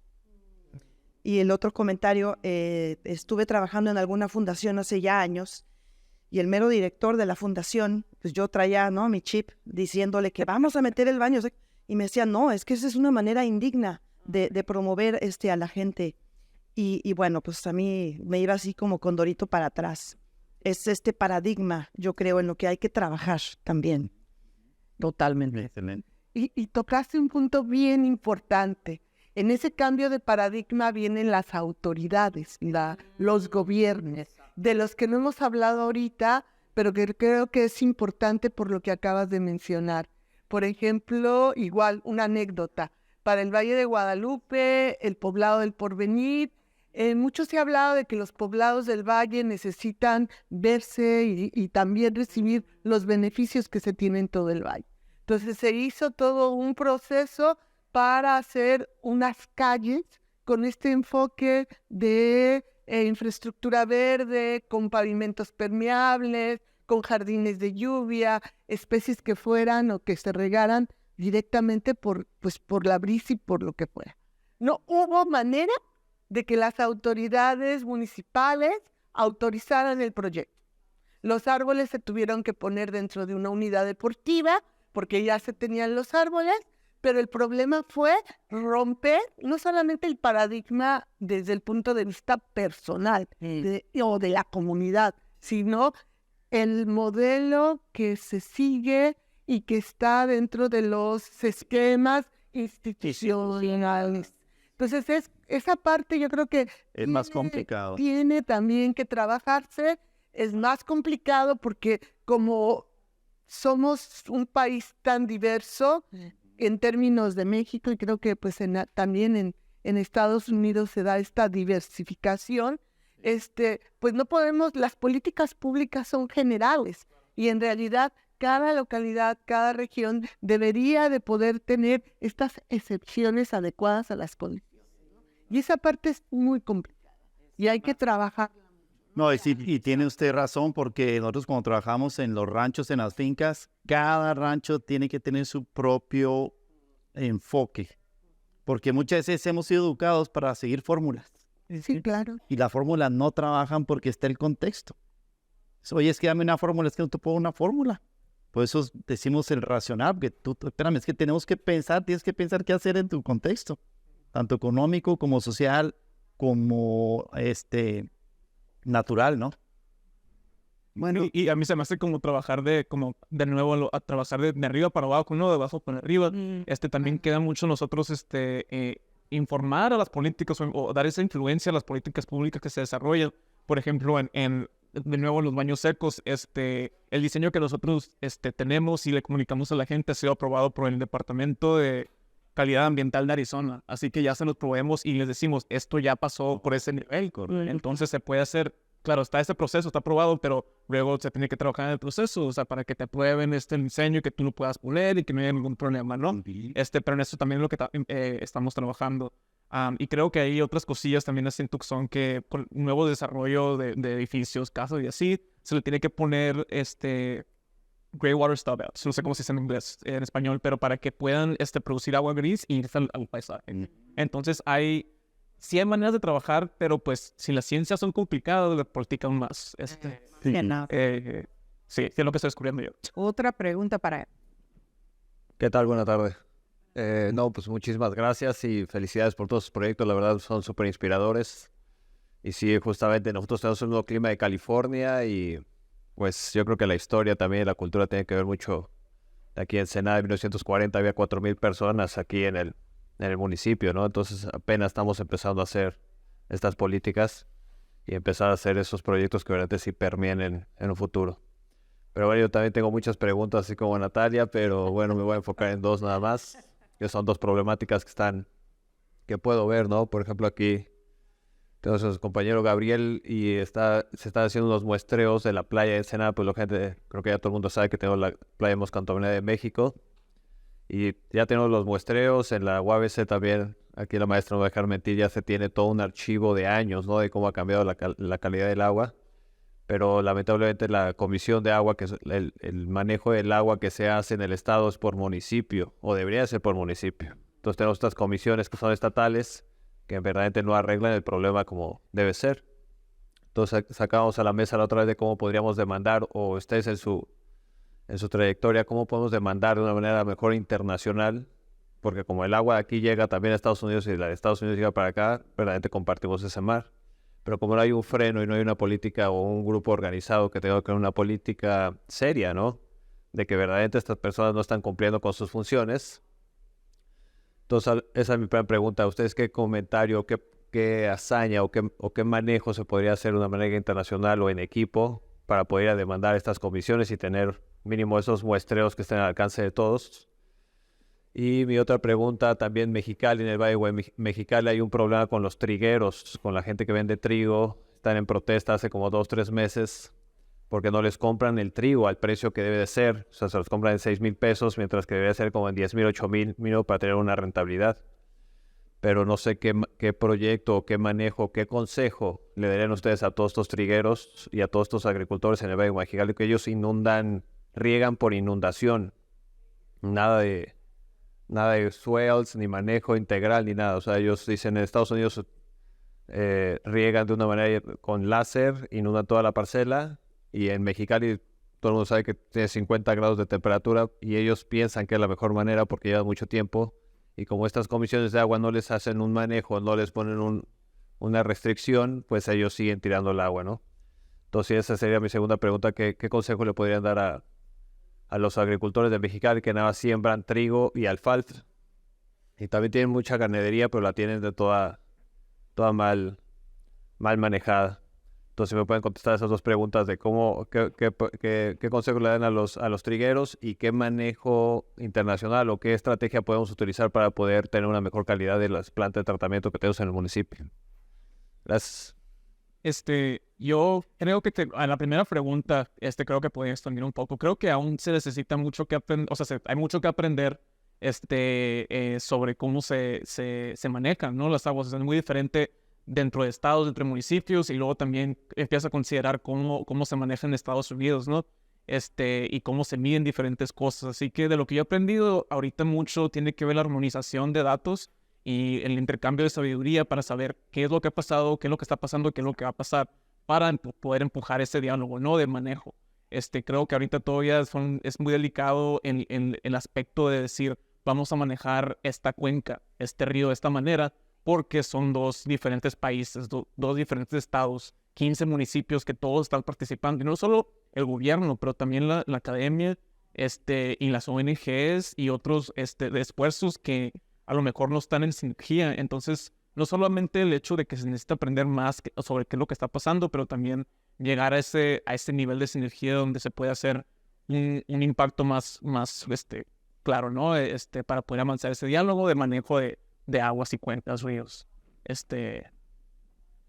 Y el otro comentario, estuve trabajando en alguna fundación hace ya años, y el mero director de la fundación, pues yo traía, ¿no?, mi chip diciéndole que vamos a meter el baño seco, y me decía, no, es que esa es una manera indigna de promover a la gente. Y bueno, pues a mí me iba así como con Dorito para atrás. Es este paradigma, yo creo, en lo que hay que trabajar también. Totalmente. Excelente. Y tocaste un punto bien importante. En ese cambio de paradigma vienen las autoridades, los gobiernos, de los que no hemos hablado ahorita, pero que creo que es importante por lo que acabas de mencionar. Por ejemplo, igual, una anécdota. Para el Valle de Guadalupe, el poblado del Porvenir, mucho se ha hablado de que los poblados del Valle necesitan verse y también recibir los beneficios que se tienen en todo el Valle. Entonces se hizo todo un proceso para hacer unas calles con este enfoque de infraestructura verde, con pavimentos permeables, con jardines de lluvia, especies que fueran o que se regaran directamente por la brisa y por lo que fuera. No hubo manera de que las autoridades municipales autorizaran el proyecto. Los árboles se tuvieron que poner dentro de una unidad deportiva porque ya se tenían los árboles, pero el problema fue romper no solamente el paradigma desde el punto de vista personal o de la comunidad, sino el modelo que se sigue y que está dentro de los esquemas institucionales. Entonces, esa parte yo creo que Es más complicado. Tiene también que trabajarse, es más complicado porque como somos un país tan diverso en términos de México, y creo que pues también en Estados Unidos se da esta diversificación, pues no podemos, las políticas públicas son generales y en realidad cada localidad, cada región debería de poder tener estas excepciones adecuadas a las condiciones, ¿no? Y esa parte es muy complicada y hay que trabajar. No, y tiene usted razón, porque nosotros cuando trabajamos en los ranchos, en las fincas, cada rancho tiene que tener su propio enfoque, porque muchas veces hemos sido educados para seguir fórmulas. Sí, claro. Y las fórmulas no trabajan porque está el contexto. Oye, es que dame una fórmula, es que no te puedo una fórmula. Por eso decimos el racional, porque espérame, es que tenemos que pensar, tienes que pensar qué hacer en tu contexto, tanto económico como social, como natural, ¿no? Bueno, y a mí se me hace como trabajar de nuevo, a trabajar de arriba para abajo, no de abajo para arriba. También queda mucho nosotros, informar a las políticas o dar esa influencia a las políticas públicas que se desarrollan. Por ejemplo, de nuevo, en los baños secos, el diseño que nosotros tenemos y le comunicamos a la gente ha sido aprobado por el Departamento de Calidad Ambiental de Arizona. Así que ya se los proveemos y les decimos, esto ya pasó por ese nivel. Entonces se puede hacer, claro, está ese proceso, está aprobado, pero luego se tiene que trabajar en el proceso, o sea, para que te aprueben diseño y que tú lo puedas poner y que no haya ningún problema, ¿no? Pero en eso también es lo que estamos trabajando. Y creo que hay otras cosillas también así en Tucson que con nuevo desarrollo de edificios, casas y así, se le tiene que poner Grey Water Stubouts, no sé cómo se dice en español, pero para que puedan producir agua gris y irse al paisaje. Entonces sí hay maneras de trabajar, pero pues si las ciencias son complicadas, las políticas aún más. Sí, es lo que estoy descubriendo yo. Otra pregunta para él. ¿Qué tal? Buenas tardes. No, pues muchísimas gracias y felicidades por todos sus proyectos, la verdad son súper inspiradores. Y sí, justamente nosotros tenemos un nuevo clima de California y pues yo creo que la historia también, la cultura tiene que ver mucho. Aquí en Ensenada en 1940 había 4,000 personas aquí en el municipio, ¿no? Entonces apenas estamos empezando a hacer estas políticas y empezar a hacer esos proyectos que realmente sí permeen en un futuro. Pero bueno, yo también tengo muchas preguntas, así como Natalia, pero bueno, me voy a enfocar en dos nada más, que son dos problemáticas que puedo ver, ¿no? Por ejemplo, aquí tenemos a su compañero Gabriel y se están haciendo unos muestreos de la playa de Ensenada, pues la gente, creo que ya todo el mundo sabe que tenemos la playa más contaminada de México. Y ya tenemos los muestreos en la UABC también. Aquí la maestra no va a dejar mentir, ya se tiene todo un archivo de años, ¿no? De cómo ha cambiado la calidad del agua. Pero lamentablemente la comisión de agua, que es el manejo del agua que se hace en el estado es por municipio, o debería ser por municipio. Entonces tenemos estas comisiones que son estatales, que verdaderamente no arreglan el problema como debe ser. Entonces sacamos a la mesa la otra vez de cómo podríamos demandar, o ustedes en su trayectoria, cómo podemos demandar de una manera mejor internacional, porque como el agua de aquí llega también a Estados Unidos y la de Estados Unidos llega para acá, verdaderamente compartimos ese mar. Pero como no hay un freno y no hay una política o un grupo organizado que tenga que tener una política seria, ¿no? De que verdaderamente estas personas no están cumpliendo con sus funciones. Entonces, esa es mi primera pregunta. ¿Ustedes qué comentario, qué hazaña o qué manejo se podría hacer de una manera internacional o en equipo para poder ir a demandar estas comisiones y tener mínimo esos muestreos que estén al alcance de todos? Y mi otra pregunta, también Mexicali, en el Valle de Mexicali hay un problema con los trigueros, con la gente que vende trigo. Están en protesta hace como 2 o 3 meses porque no les compran el trigo al precio que debe de ser. O sea, se los compran en 6,000 pesos, mientras que debería ser como en 10,000, 8,000 mínimo para tener una rentabilidad. Pero no sé qué proyecto, qué manejo, qué consejo le darían ustedes a todos estos trigueros y a todos estos agricultores en el Valle de Mexicali, que ellos riegan por inundación. Nada de swales, ni manejo integral, ni nada. O sea, ellos dicen en Estados Unidos riegan de una manera con láser, inundan toda la parcela, y en Mexicali todo el mundo sabe que tiene 50 grados de temperatura y ellos piensan que es la mejor manera porque lleva mucho tiempo, y como estas comisiones de agua no les hacen un manejo, no les ponen una restricción, pues ellos siguen tirando el agua, ¿no? Entonces esa sería mi segunda pregunta. ¿Qué consejo le podrían dar a los agricultores de Mexicali que nada más siembran trigo y alfalfa? Y también tienen mucha ganadería, pero la tienen de toda mal manejada. Entonces me pueden contestar esas dos preguntas de qué consejo le dan a los trigueros y qué manejo internacional o qué estrategia podemos utilizar para poder tener una mejor calidad de las plantas de tratamiento que tenemos en el municipio. Gracias. Yo creo que a la primera pregunta, creo que podría extender un poco. Creo que aún se necesita mucho que aprender, o sea, hay mucho que aprender sobre cómo se manejan, ¿no? Las aguas. Es muy diferente dentro de estados, entre municipios, y luego también empieza a considerar cómo se maneja en Estados Unidos, ¿no? Y cómo se miden diferentes cosas. Así que de lo que yo he aprendido ahorita mucho tiene que ver la armonización de datos y el intercambio de sabiduría para saber qué es lo que ha pasado, qué es lo que está pasando, qué es lo que va a pasar, para poder empujar ese diálogo, ¿no? De manejo. Creo que ahorita todavía es muy delicado en el aspecto de decir, vamos a manejar esta cuenca, este río de esta manera, porque son dos diferentes países, dos diferentes estados, 15 municipios que todos están participando, y no solo el gobierno, pero también la academia, y las ONGs y otros esfuerzos que a lo mejor no están en sinergia. Entonces, no solamente el hecho de que se necesita aprender más sobre qué es lo que está pasando, pero también llegar a ese nivel de sinergia donde se puede hacer un impacto más claro, ¿no? Para poder avanzar ese diálogo de manejo de aguas y cuencas, ríos. Es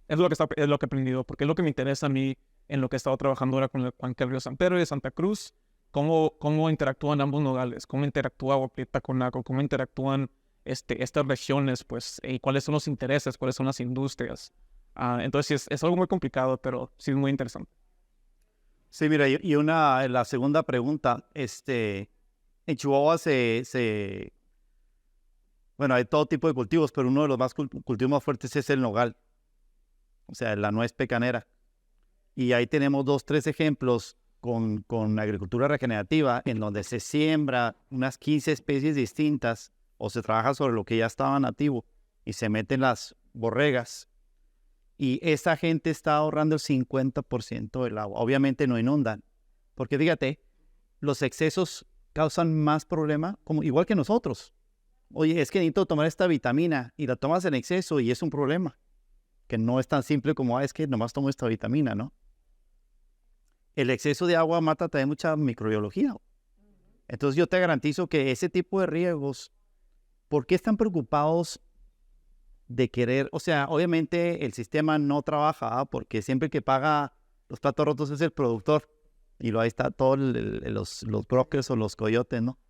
lo que he aprendido, porque es lo que me interesa a mí en lo que he estado trabajando ahora con el cuenca del río San Pedro y de Santa Cruz, cómo interactúan ambos nodales, cómo interactúa Agua Prieta con Naco, cómo interactúan estas regiones, pues, y cuáles son los intereses, cuáles son las industrias. Entonces es algo muy complicado, pero sí es muy interesante. Sí, mira, la segunda pregunta, en Chihuahua bueno, hay todo tipo de cultivos, pero uno de los cultivos más fuertes es el nogal, o sea, la nuez pecanera. Y ahí tenemos 2-3 ejemplos con agricultura regenerativa, en donde se siembra unas 15 especies distintas, o se trabaja sobre lo que ya estaba nativo, y se meten las borregas. Y esa gente está ahorrando el 50% del agua. Obviamente no inundan, porque fíjate, los excesos causan más problema, igual que nosotros. Oye, es que necesito tomar esta vitamina, y la tomas en exceso y es un problema, que no es tan simple como, es que nomás tomo esta vitamina, ¿no? El exceso de agua mata también mucha microbiología. Entonces yo te garantizo que ese tipo de riegos, ¿por qué están preocupados de querer? O sea, obviamente el sistema no trabaja, porque siempre que paga los platos rotos es el productor, y ahí está todos los brokers o los coyotes, ¿no?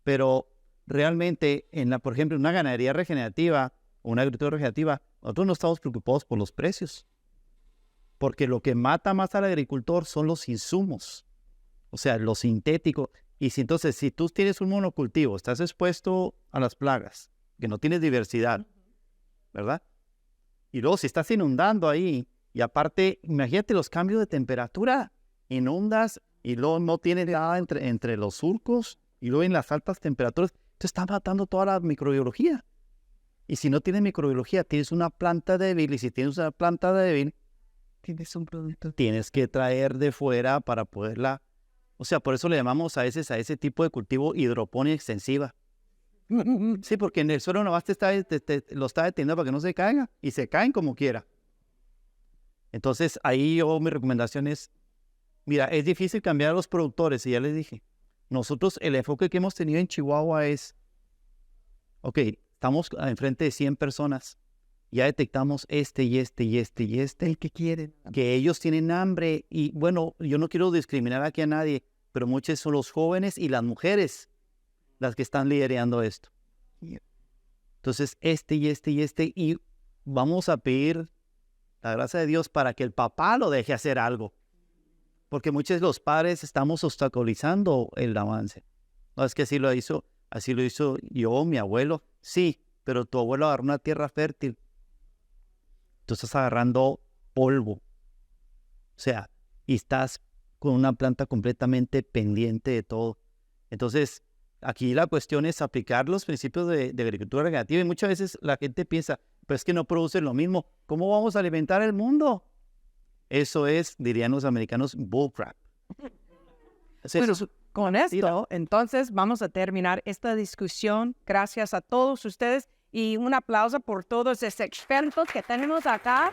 Pero realmente, por ejemplo, en una ganadería regenerativa o una agricultura regenerativa, nosotros no estamos preocupados por los precios, porque lo que mata más al agricultor son los insumos, o sea, lo sintético. Y entonces, si tú tienes un monocultivo, estás expuesto a las plagas, que no tienes diversidad, ¿verdad? Y luego si estás inundando ahí, y aparte, imagínate los cambios de temperatura, inundas y luego no tienes nada entre los surcos, y luego en las altas temperaturas, te está matando toda la microbiología. Y si no tienes microbiología, tienes una planta débil, y si tienes una planta débil, Tienes un producto. tienes que traer de fuera para poderla. O sea, por eso le llamamos a ese tipo de cultivo hidroponía extensiva. Sí, porque en el suelo nomás lo está deteniendo para que no se caiga, y se caen como quiera. Entonces, ahí mi recomendación es, mira, es difícil cambiar a los productores, y ya les dije, nosotros el enfoque que hemos tenido en Chihuahua es, ok, estamos enfrente de 100 personas, ya detectamos y el que quieren, que ellos tienen hambre, y bueno, yo no quiero discriminar aquí a nadie, pero muchos son los jóvenes y las mujeres las que están liderando esto. Entonces, y vamos a pedir la gracia de Dios para que el papá lo deje hacer algo, porque muchos de los padres estamos obstaculizando el avance. No, es que así lo hizo yo, mi abuelo. Sí, pero tu abuelo agarró una tierra fértil. Tú estás agarrando polvo. O sea, y estás con una planta completamente pendiente de todo. Entonces, aquí la cuestión es aplicar los principios de agricultura regenerativa, y muchas veces la gente piensa, pues es que no producen lo mismo. ¿Cómo vamos a alimentar el mundo? Eso es, dirían los americanos, bullcrap. Bueno, con esto, entonces vamos a terminar esta discusión. Gracias a todos ustedes y un aplauso por todos esos expertos que tenemos acá.